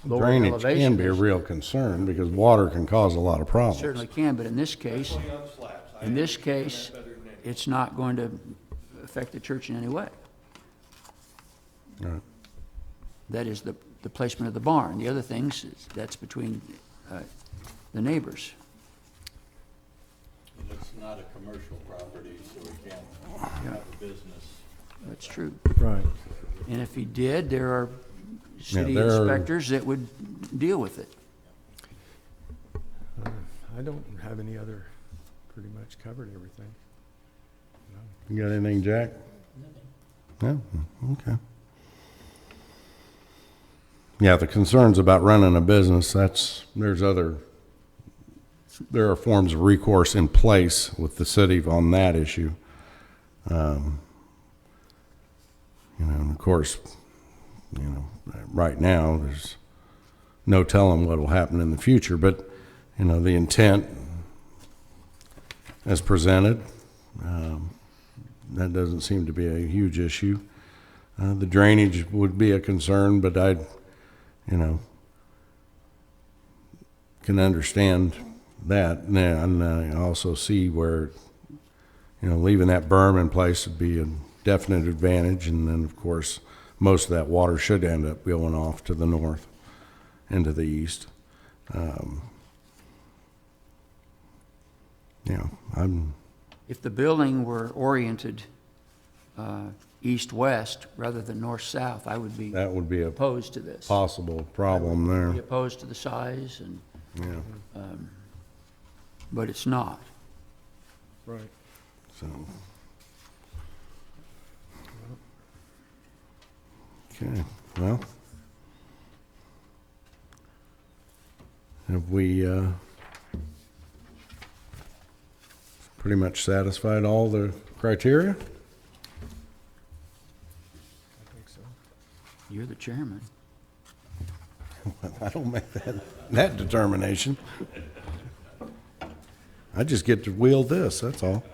lower Drainage elevation. can be a real concern because water can cause a lot of problems. Certainly can, but in this case, it's not going to affect the church in any way. Right. That is the placement of the barn. The other things, that's between the neighbors. It's not a commercial property, so we can't have a business. That's true. Right. And if he did, there are city there are- inspectors that would deal with it. I don't have any other, pretty much covered everything. You got anything, Jack? No? Okay. Yeah, the concerns about running a business, there are forms of recourse in place with the city on that issue. And of course, right now, there's no telling what will happen in the future, but, the intent as presented, that doesn't seem to be a huge issue. The drainage would be a concern, but I can understand that. And I also see where, leaving that berm in place would be a definite advantage. And then, of course, most of that water should end up going off to the north and to the east. If the building were oriented east-west rather than north-south, I would be That would be a opposed to this. possible problem Be there. opposed to the size, and Yeah, but it's not. Right. so. Okay, well. Have we pretty much satisfied all the criteria? I think so. You're the chairman. I don't make that determination. I just get to wield this, that's all.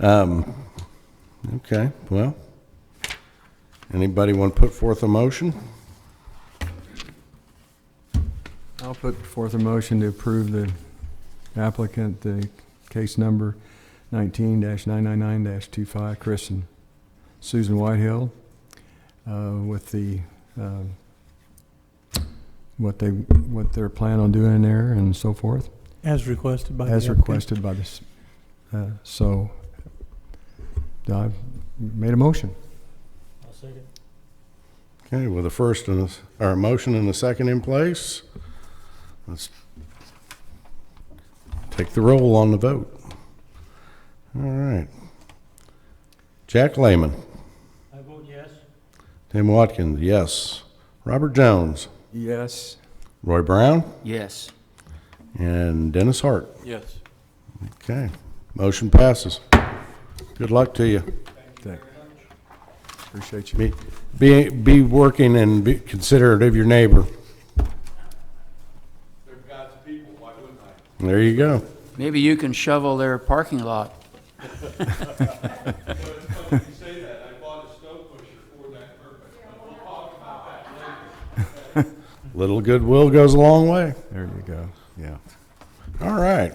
Okay, well, anybody want to put forth a motion? I'll put forth a motion to approve the applicant, the case number 19-999-25, Chris and Susan Whitehill, with the, what they're planning on doing in there and so forth, As requested by the as applicant. requested by this. So I've made a motion. I'll second. Okay, with a first and a motion and a second in place, let's take the roll on the vote. All right. Jack Lehman. I vote yes. Tim Watkins, yes. Robert Jones. Yes. Roy Brown. Yes. And Dennis Hart. Yes. Okay, motion passes. Good luck to you. Appreciate you. Be working and be considerate of your neighbor. They're God's people, why wouldn't I? There you go. Maybe you can shovel their parking lot. But you say that, I bought a snow pusher for that purpose, but we'll talk about that later. Little goodwill goes a long way. There you go. Yeah. All right,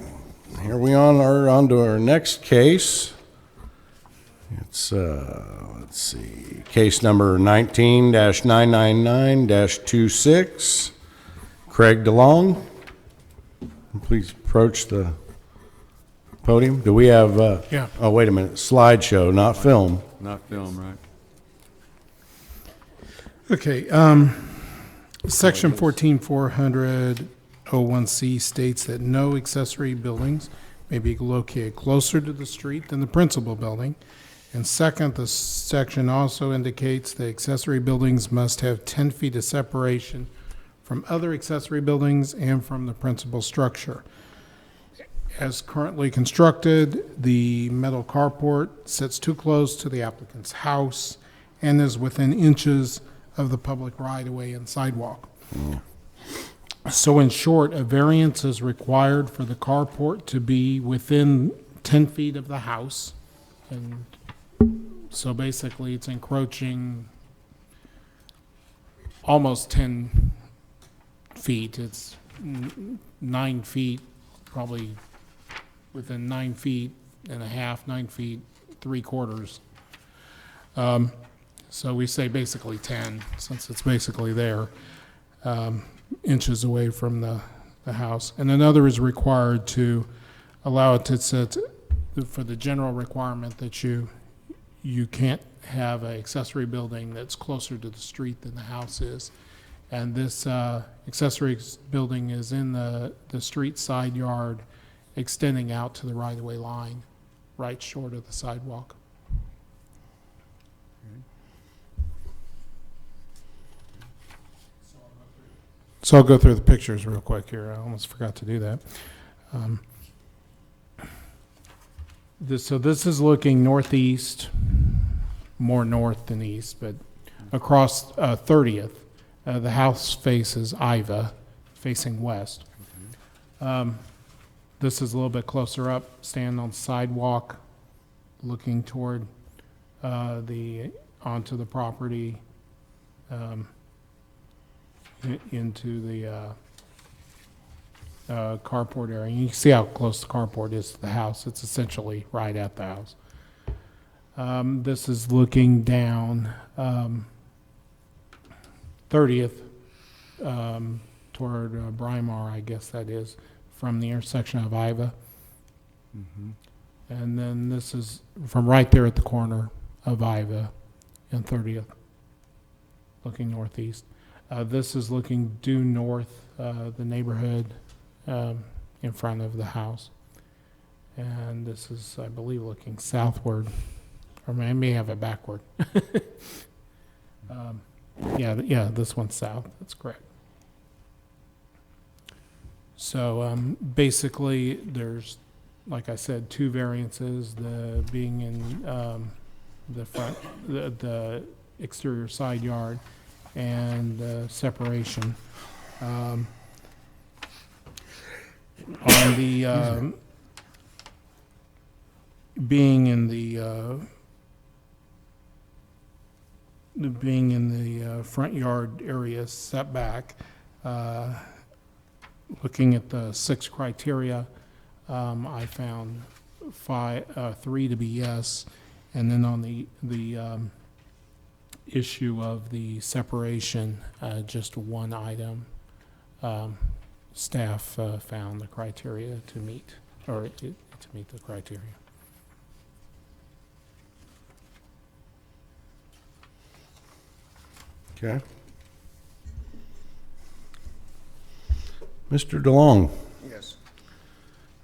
here we are on to our next case. It's, let's see, case number 19-999-26. Craig DeLong. Please approach the podium. Do we have, Yeah. oh, wait a minute, slideshow, not film. Not film, right? Okay, section 14400-01C states that no accessory buildings may be located closer to the street than the principal building. And second, the section also indicates that accessory buildings must have 10 feet of separation from other accessory buildings and from the principal structure. As currently constructed, the metal carport sits too close to the applicant's house and is within inches of the public right-of-way and sidewalk. So in short, a variance is required for the carport to be within 10 feet of the house. And so basically, it's encroaching almost 10 feet. It's 9 feet, probably within 9 feet and a half, 9 feet, 3/4. So we say basically 10, since it's basically there, inches away from the house. And another is required to allow it to sit, for the general requirement that you can't have an accessory building that's closer to the street than the house is. And this accessory building is in the street side yard, extending out to the right-of-way line, right short of the sidewalk. So I'll go through the pictures real quick here. I almost forgot to do that. So this is looking northeast, more north than east, but across 30th. The house faces Iva, facing west. This is a little bit closer up, standing on the sidewalk, looking toward onto the property, into the carport area. You can see how close the carport is to the house. It's essentially right at the house. This is looking down 30th toward Brymar, I guess that is, from the intersection of Iva. And then this is from right there at the corner of Iva and 30th, looking northeast. This is looking due north, the neighborhood in front of the house. And this is, I believe, looking southward, or I may have it backward. Yeah, this one's south, that's correct. So basically, there's, like I said, two variances, the being in the front, the exterior side yard, and separation. On the being in the front yard area setback, looking at the 6 criteria, I found 3 to be yes, and then on the issue of the separation, just 1 item. Staff found the criteria to meet, or to meet the criteria. Okay. Mr. DeLong, Yes.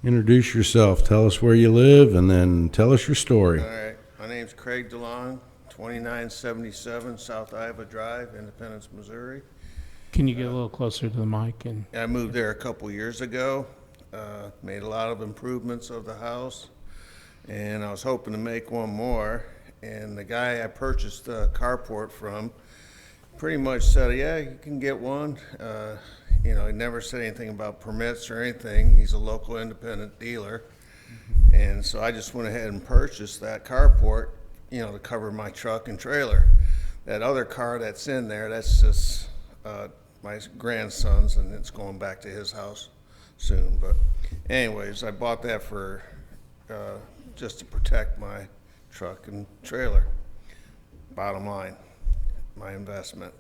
introduce yourself. Tell us where you live, and then tell us your story. All right. My name's Craig DeLong, 2977 South Iowa Drive, Independence, Missouri. Can you get a little closer to the mic? And I moved there a couple years ago, made a lot of improvements of the house, and I was hoping to make one more. And the guy I purchased the carport from pretty much said, yeah, you can get one. You know, he never said anything about permits or anything. He's a local independent dealer. And so I just went ahead and purchased that carport, you know, to cover my truck and trailer. That other car that's in there, that's just my grandson's, and it's going back to his house soon. But anyways, I bought that for just to protect my truck and trailer. Bottom line, my investment.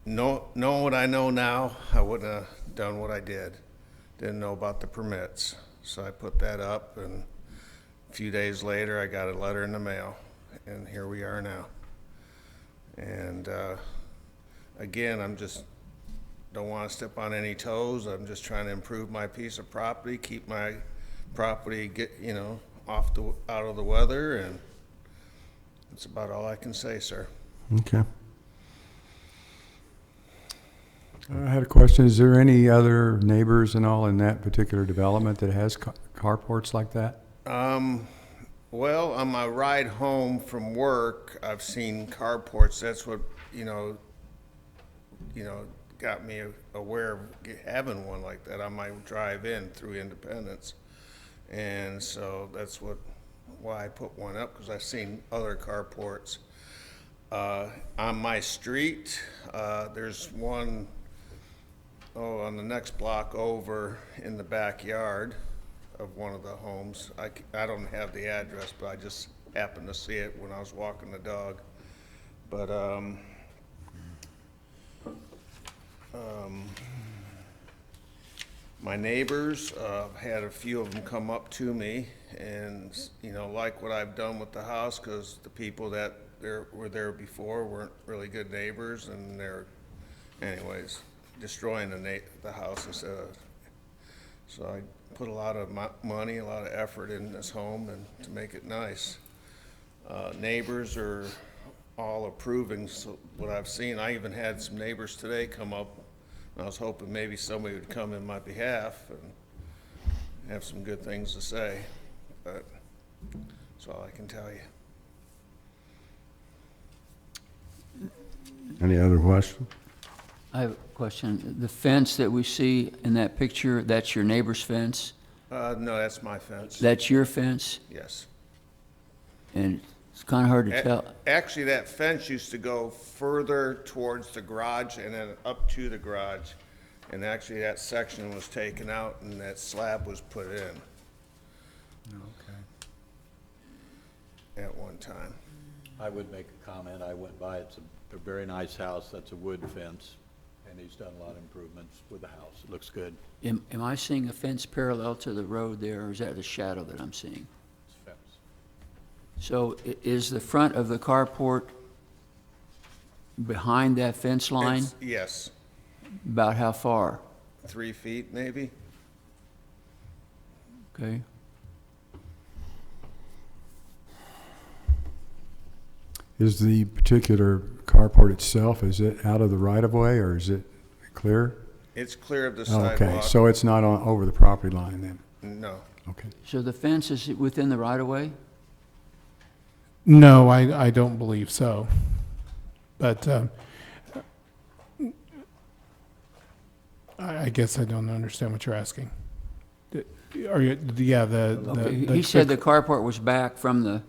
Knowing what I know now, I wouldn't have done what I did. Didn't know about the permits. So I put that up, and a few days later, I got a letter in the mail, and here we are now. And again, I'm just, don't want to step on any toes. I'm just trying to improve my piece of property, keep my property, you know, out of the weather, and that's about all I can say, sir. Okay. I had a question. Is there any other neighbors and all in that particular development that has carports like that? Well, on my ride home from work, I've seen carports. That's what, you know, got me aware of having one like that on my drive in through Independence. And so that's why I put one up, because I've seen other carports. On my street, there's one, on the next block over in the backyard of one of the homes. I don't have the address, but I just happened to see it when I was walking the dog. But my neighbors, had a few of them come up to me and, you know, like what I've done with the house, because the people that were there before weren't really good neighbors, and they're, anyways, destroying the house instead of. So I put a lot of money, a lot of effort in this home and to make it nice. Neighbors are all approving what I've seen. I even had some neighbors today come up, and I was hoping maybe somebody would come in my behalf and have some good things to say, but that's all I can tell you. Any other questions? I have a question. The fence that we see in that picture, that's your neighbor's fence? No, that's my fence. That's your fence? Yes. And it's kind of hard to tell. Actually, that fence used to go further towards the garage and then up to the garage. And actually, that section was taken out and that slab was put in. Okay. At one time. I would make a comment. I went by. It's a very nice house. That's a wood fence, and he's done a lot of improvements with the house. It looks good. Am I seeing a fence parallel to the road there, or is that a shadow that I'm seeing? It's a fence. So is the front of the carport behind that fence line? Yes, About how far? 3 feet maybe. Okay. Is the particular carport itself, is it out of the right-of-way, or is it clear? It's clear of the Oh, okay, sidewalk. so it's not over the property line then? No. Okay. So the fence is within the right-of-way? no, I don't believe so. But I guguess I don't understand what you're asking. Are you, yeah, Okay, he said the carport was back from the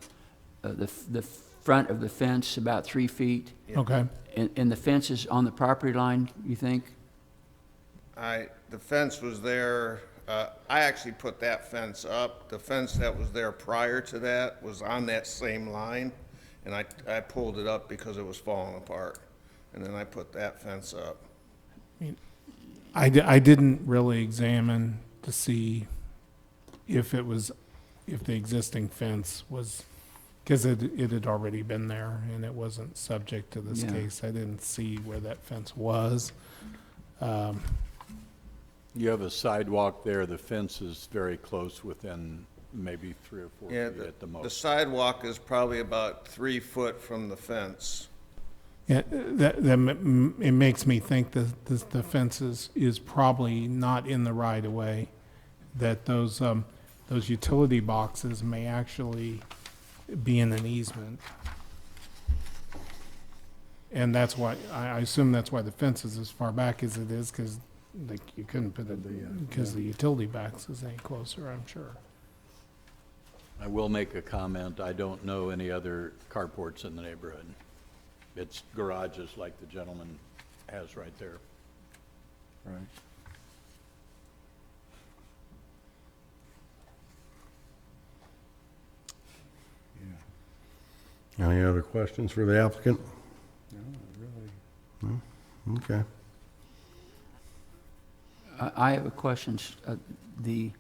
front of the fence about 3 feet, Okay, and the fence is on the property line, you think? The fence was there, I actually put that fence up. The fence that was there prior to that was on that same line, and I pulled it up because it was falling apart. And then I put that fence up. I didn't really examine to see if the existing fence was, because it had already been there and it wasn't subject to this Yeah. case. I didn't see where that fence was. You have a sidewalk there, the fence is very close, within maybe 3 or 4 Yeah, feet at the the most. sidewalk is probably about 3 foot from the fence. Yeah, it makes me think that the fence is probably not in the right of way, that those utility boxes may actually be in an easement. And that's why, I assume that's why the fence is as far back as it is, because you couldn't put it, because the utility boxes ain't closer, I'm sure. I will make a comment, I don't know any other carports in the neighborhood. It's garages like the gentleman has right there. Right. Any other questions for the applicant? No? Okay. I have a question. The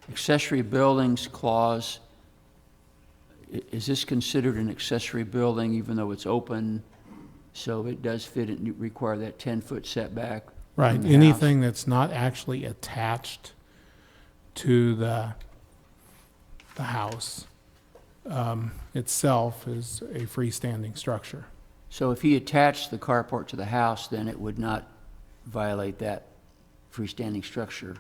accessory buildings clause, is this considered an accessory building even though it's open? So it does fit, it require that 10-foot setback? Right, from the house? anything that's not actually attached to the house itself is a freestanding structure. So if he attached the carport to the house, then it would not violate that freestanding structure?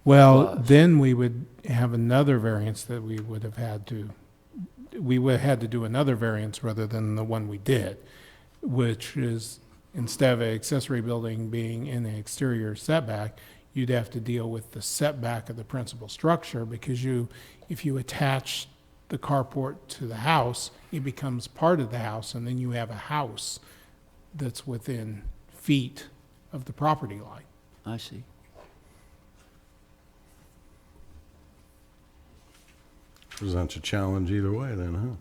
Well, Clause. then we would have another variance that we would have had to, we would have had to do another variance rather than the one we did, which is, instead of an accessory building being in the exterior setback, you'd have to deal with the setback of the principal structure, because if you attach the carport to the house, it becomes part of the house, and then you have a house that's within feet of the property line. I see. Presents a challenge either way then,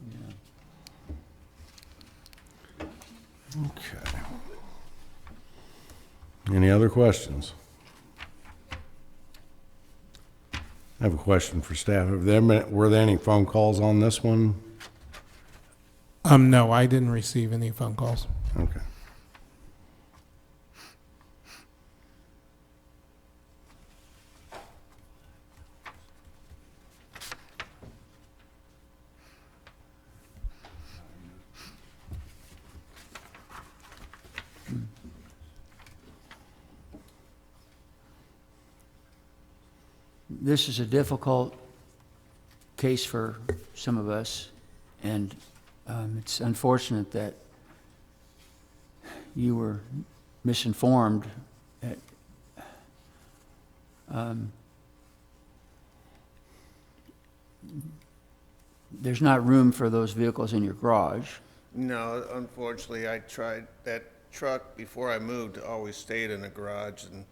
huh? Okay. Any other questions? I have a question for staff. Were there any phone calls on this one? No, I didn't receive any phone calls. Okay. This is a difficult case for some of us, and it's unfortunate that you were misinformed. There's not room for those vehicles in your garage. No, unfortunately, I tried, that truck before I moved always stayed in the garage, and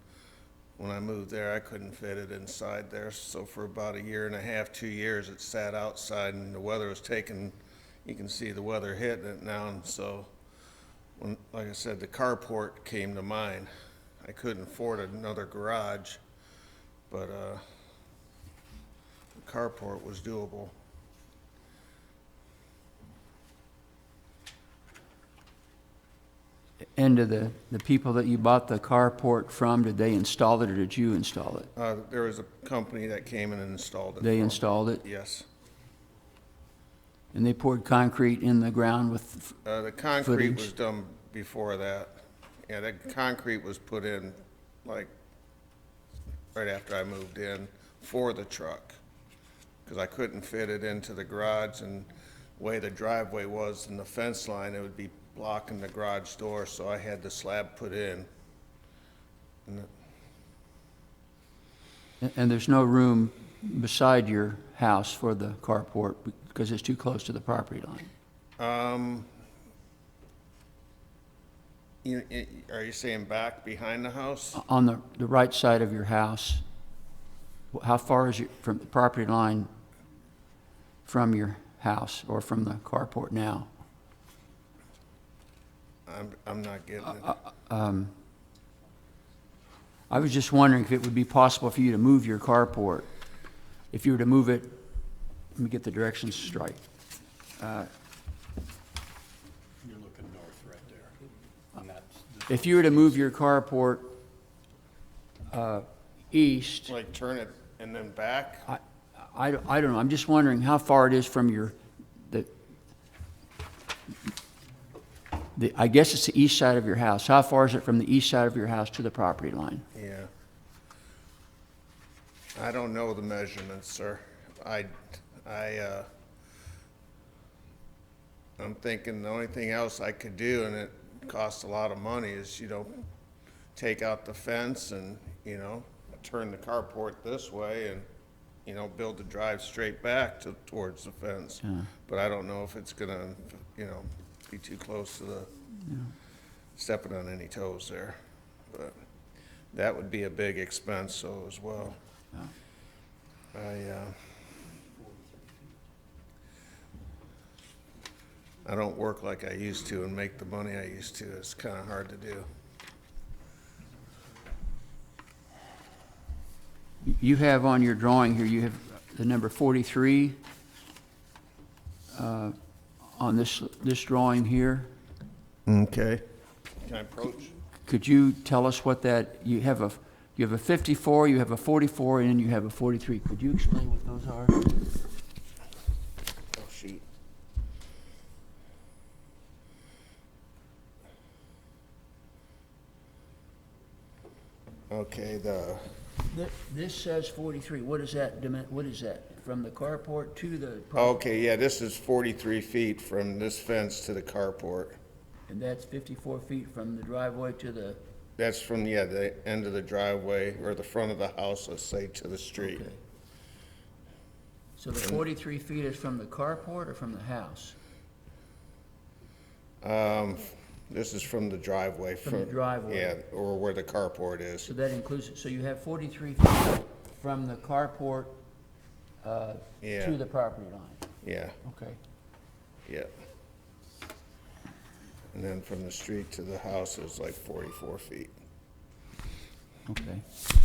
when I moved there, I couldn't fit it inside there. So for about 1.5 years, 2 years, it sat outside, and the weather was taking, you can see the weather hitting it now. And so when, like I said, the carport came to mind. I couldn't afford another garage, but the carport was doable. And to the people that you bought the carport from, did they install it or did you install it? There was a company that came in and installed it. They for me. installed it? Yes. And they poured concrete in the ground with, The concrete Footage. was done before that. Yeah, the concrete was put in, like, right after I moved in for the truck. Because I couldn't fit it into the garage, and the way the driveway was and the fence line, it would be blocking the garage door, so I had the slab put in. And And there's no room beside your house for the carport because it's too close to the property line? Are you saying back behind the house? On the right side of your house, how far is it from the property line from your house or from the carport now? I'm not getting it. I was just wondering if it would be possible for you to move your carport. If you were to move it, let me get the directions straight. You're looking north right there. And that's If you were to move your carport east, Like turn it and then back? I don't know, I'm just wondering how far it is from I guess it's the east side of your house. How far is it from the east side of your house to the property line? Yeah. I don't know the measurements, sir. I'm thinking the only thing else I could do, and it costs a lot of money, is, take out the fence and, turn the carport this way and, build the drive straight back towards the fence. But I don't know if it's gonna, be too close to stepping on any toes there. But that would be a big expense, so as well. I don't work like I used to and make the money I used to. It's kind of hard to do. You have on your drawing here, you have the number 43 on this drawing here. Okay. Can I approach? Could you tell us what that, you have a 54, you have a 44, and then you have a 43. Could you explain what those are? Oh, sheet. Okay, This says 43. What is that? What is that? From the carport to the property? okay, yeah, this is 43 feet from this fence to the carport. And that's 54 feet from the driveway to the... That's from, the end of the driveway, or the front of the house, let's say, to the street. Okay. So the 43 feet is from the carport or from the house? This is from the driveway. From the driveway. Yeah, or where the carport is. So that includes, so you have 43 feet from the carport Yeah. to the property line? Yeah, Okay. yeah. And then from the street to the house is like 44 feet. Okay,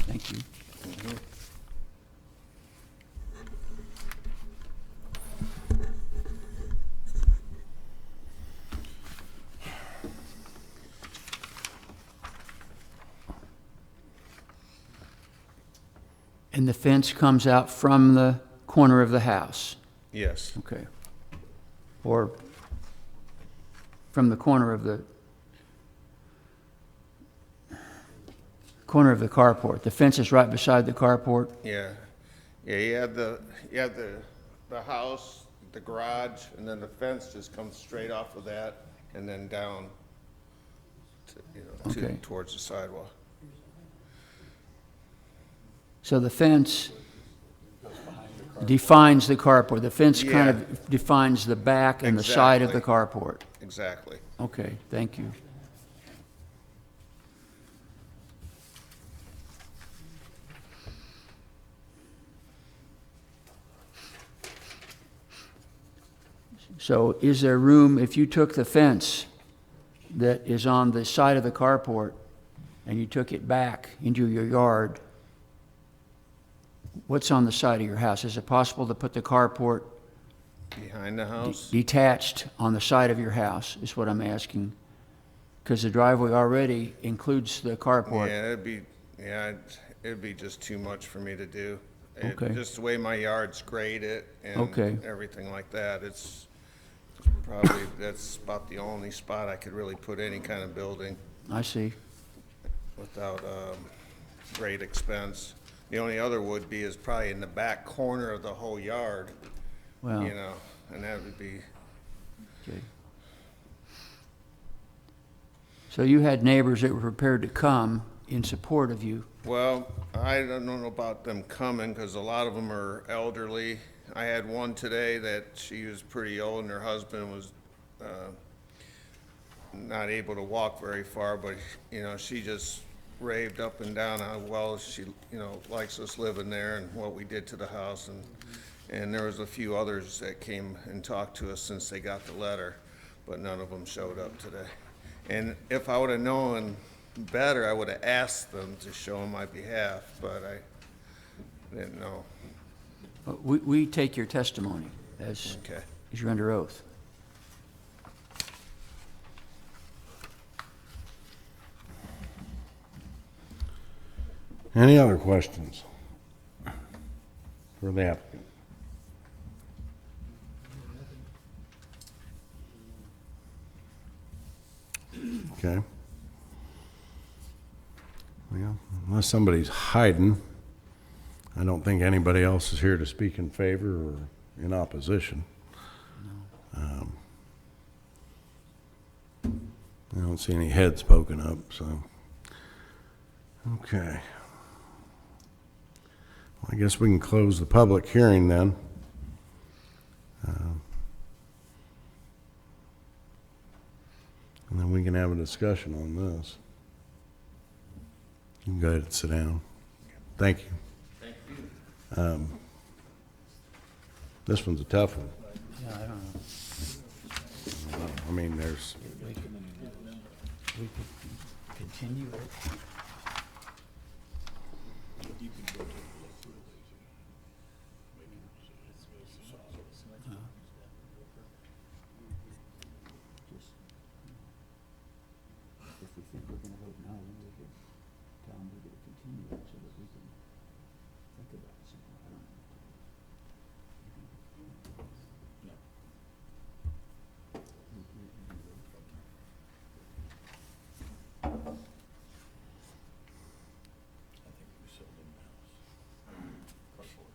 thank you. And the fence comes out from the corner of the house? Yes, Okay. Or from the corner of the carport. The fence is right beside the carport? yeah. Yeah, you have the house, the garage, and then the fence just comes straight off of that and then down to, Okay. towards the sidewalk. So the fence defines the carport. The fence kind Yeah. of defines the back and the side of the carport. Exactly. Okay, thank you. So is there room, if you took the fence that is on the side of the carport and you took it back into your yard, what's on the side of your house? Is it possible to put the carport Behind the house? detached on the side of your house, is what I'm asking? Because the driveway already includes the carport. It'd be just too much for me to do. Okay. Just the way my yard's graded Okay. and everything like that, it's probably, that's about the only spot I could really put any kind of building I see. without, great expense. The only other would be is probably in the back corner of the whole yard, Well, and that would be, okay. So you had neighbors that were prepared to come in support of you. Well, I don't know about them coming, because a lot of them are elderly. I had one today that she was pretty old, and her husband was not able to walk very far, but, you know, she just raved up and down how well she, you know, likes us living there and what we did to the house. And there was a few others that came and talked to us since they got the letter, but none of them showed up today. And if I would have known better, I would have asked them to show on my behalf, but I didn't know. We take your testimony as Okay. you're under oath. Any other questions for the applicant? Okay. Well, unless somebody's hiding, I don't think anybody else is here to speak in favor or in opposition. I don't see any heads poking up, so. Okay. Well, I guess we can close the public hearing then. And then we can have a discussion on this. You can go ahead and sit down. Thank you. Thank you. This one's a tough one. Yeah, I don't know. I mean, there's, We could continue it. If we think we're gonna vote no, then we could tell them we're gonna continue it so that we can think about something. I don't know. I think we sold him the house. Carport.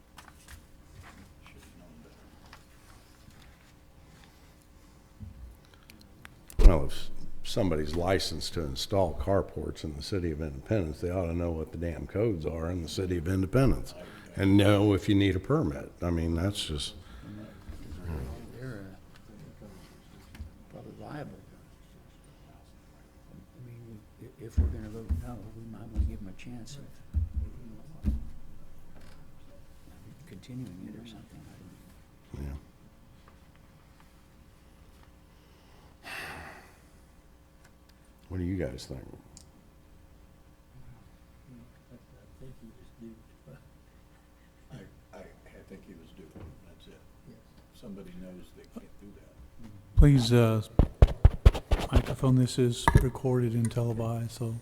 Should have known better. well, if somebody's licensed to install carports in the city of Independence, they ought to know what the damn codes are in the city of Independence and know if you need a permit. I mean, that's just, They're probably liable. I mean, if we're gonna vote no, we might wanna give them a chance of continuing it or something. I don't know. yeah. What do you guys think? I think he was due, that's it. Somebody knows they can't do that. Please, microphone, this is recorded and televised, so.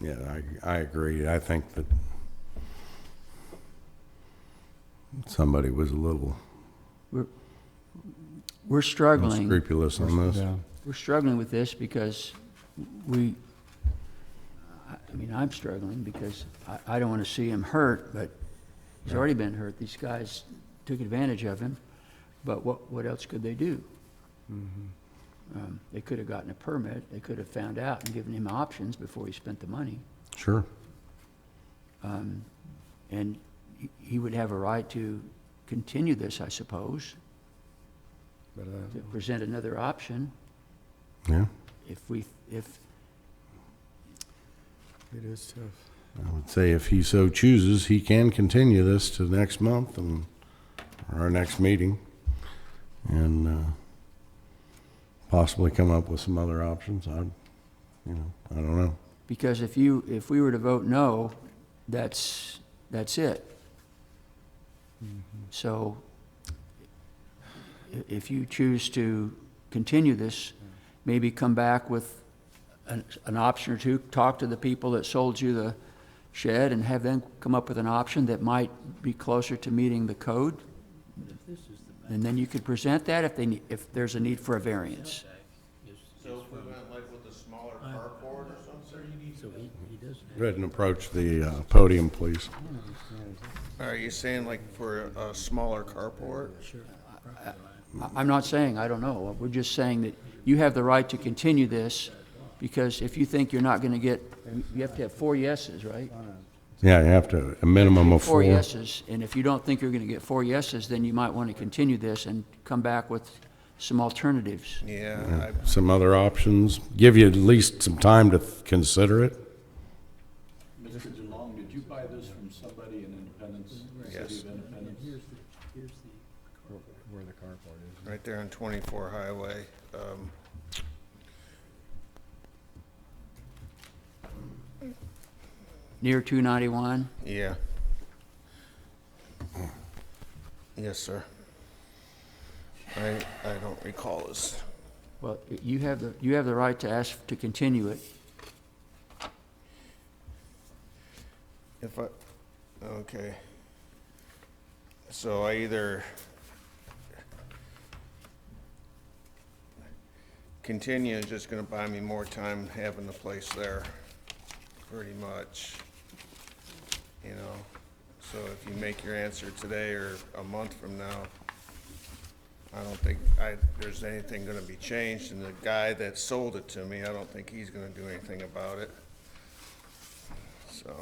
Yeah, I agree. I think that somebody was a little We're struggling. unscrupulous on this. Yeah. We're struggling with this because I mean, I'm struggling because I don't want to see him hurt, but he's already been hurt. These guys took advantage of him, but what else could they do? They could have gotten a permit, they could have found out and given him options before he spent the money. Sure. And he would have a right to continue this, I suppose, But, to present another option Yeah. if it is tough. I would say if he so chooses, he can continue this to next month and our next meeting and possibly come up with some other options. I don't know. because if we were to vote no, that's it. So if you choose to continue this, maybe come back with an option or two, talk to the people that sold you the shed and have them come up with an option that might be closer to meeting the code. And then you could present that if there's a need for a variance. So if we went like with a smaller carport or something? Go ahead and approach the podium, please. Are you saying like for a smaller carport? I'm not saying, I don't know, we're just saying that you have the right to continue this, because if you think you're not going to get, you have to have 4 yeses, right? Yeah, you have to, a minimum of 4. 4 yeses, and if you don't think you're going to get 4 yeses, then you might want to continue this and come back with some alternatives. Yeah, Some other options, give you at least some time to consider it. Mr. DeLong, did you buy this from somebody in Independence, Yes. City of Independence? Where the carport is. right there on 24 Highway. Near 291? Yeah. Yes, sir. I don't recall this. Well, you have the right to ask to continue it. If I, okay. So I either continue is just gonna buy me more time having the place there, pretty much. You know, so if you make your answer today or a month from now, I don't think there's anything gonna be changed, and the guy that sold it to me, I don't think he's gonna do anything about it. So,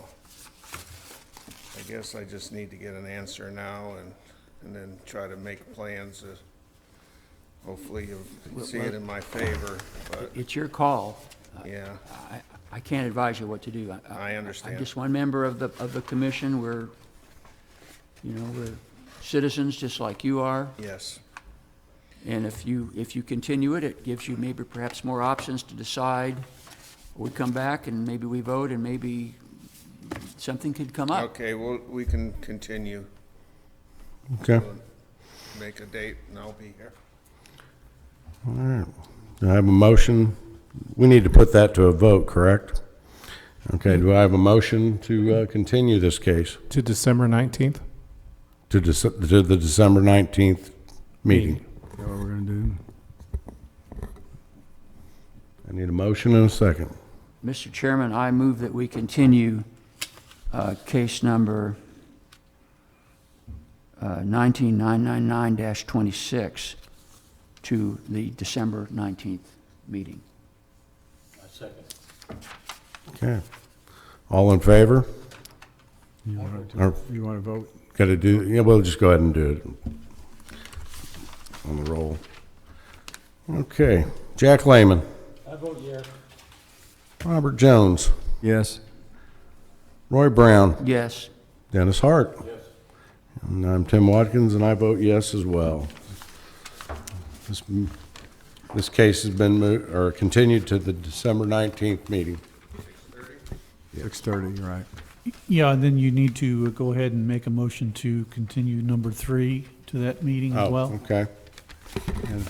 I guess I just need to get an answer now and then try to make plans to, hopefully you'll see it in my favor, but, It's your call. yeah, I can't advise you what to do. I understand. I'm just one member of the commission. We're citizens just like you are. yes. And if you continue it, it gives you maybe perhaps more options to decide. We come back and maybe we vote and maybe something could come up. Okay, well, we can continue, Okay. make a date, and I'll be here. All right. Do I have a motion? We need to put that to a vote, correct? Okay, do I have a motion to continue this case To December 19th? to the December 19th meeting? Is that what we're gonna do? I need a motion and a second. Mr. Chairman, I move that we continue case number 19999-26 to the December 19th meeting. I second. Okay. All in favor? You wanna vote? Got to do, yeah, we'll just go ahead and do it on the roll. Okay. Jack Lehman. I vote yes. Robert Jones. Yes. Roy Brown. Yes. Dennis Hart. Yes. And I'm Tim Watkins, and I vote yes as well. This case has been moved, or continued to the December 19th meeting. 6:30, right. Yeah, and then you need to go ahead and make a motion to continue number 3 to that meeting as Oh, well. okay. And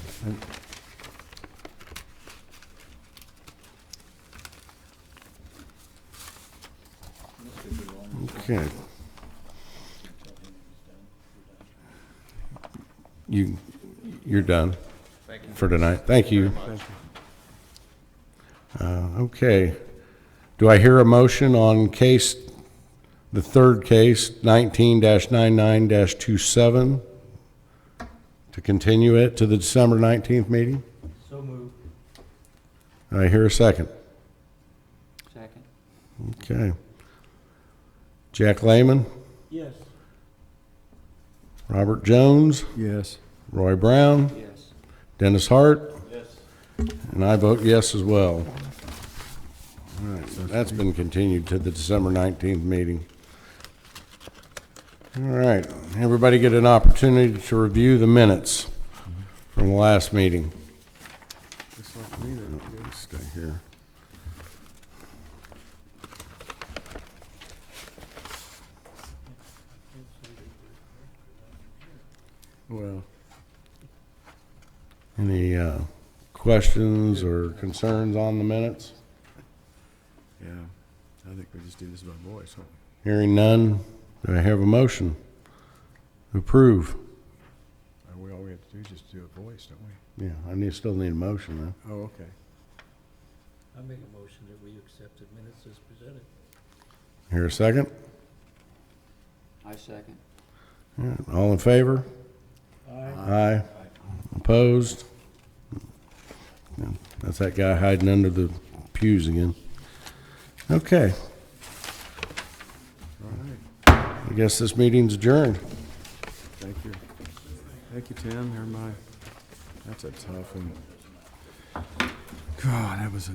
Okay. You're done for tonight. Thank you. Okay. Do I hear a motion on the third case, 19-99-27, to continue it to the December 19th meeting? So moved. Do I hear a second? Second. Okay. Jack Lehman, Yes. Robert Jones, yes. Roy Brown, Yes. Dennis Hart, Yes. and I vote yes as well. All right, so that's been continued to the December 19th meeting. All right, everybody get an opportunity to review the minutes from the last meeting. Just like me, then. Stay here. Well, any questions or concerns on the minutes? Yeah, I think we just do this by voice, don't we? Hearing none, do I have a motion to approve? All we have to do is just do a voice, don't we? Yeah, still need a motion then. Oh, okay. I make a motion that we accept the minutes as presented. Here a second? I second. All right, all in favor? Aye. Opposed? That's that guy hiding under the pews again. Okay. I guess this meeting's adjourned. Thank you. Thank you, Tim. That's a tough one. God, that was a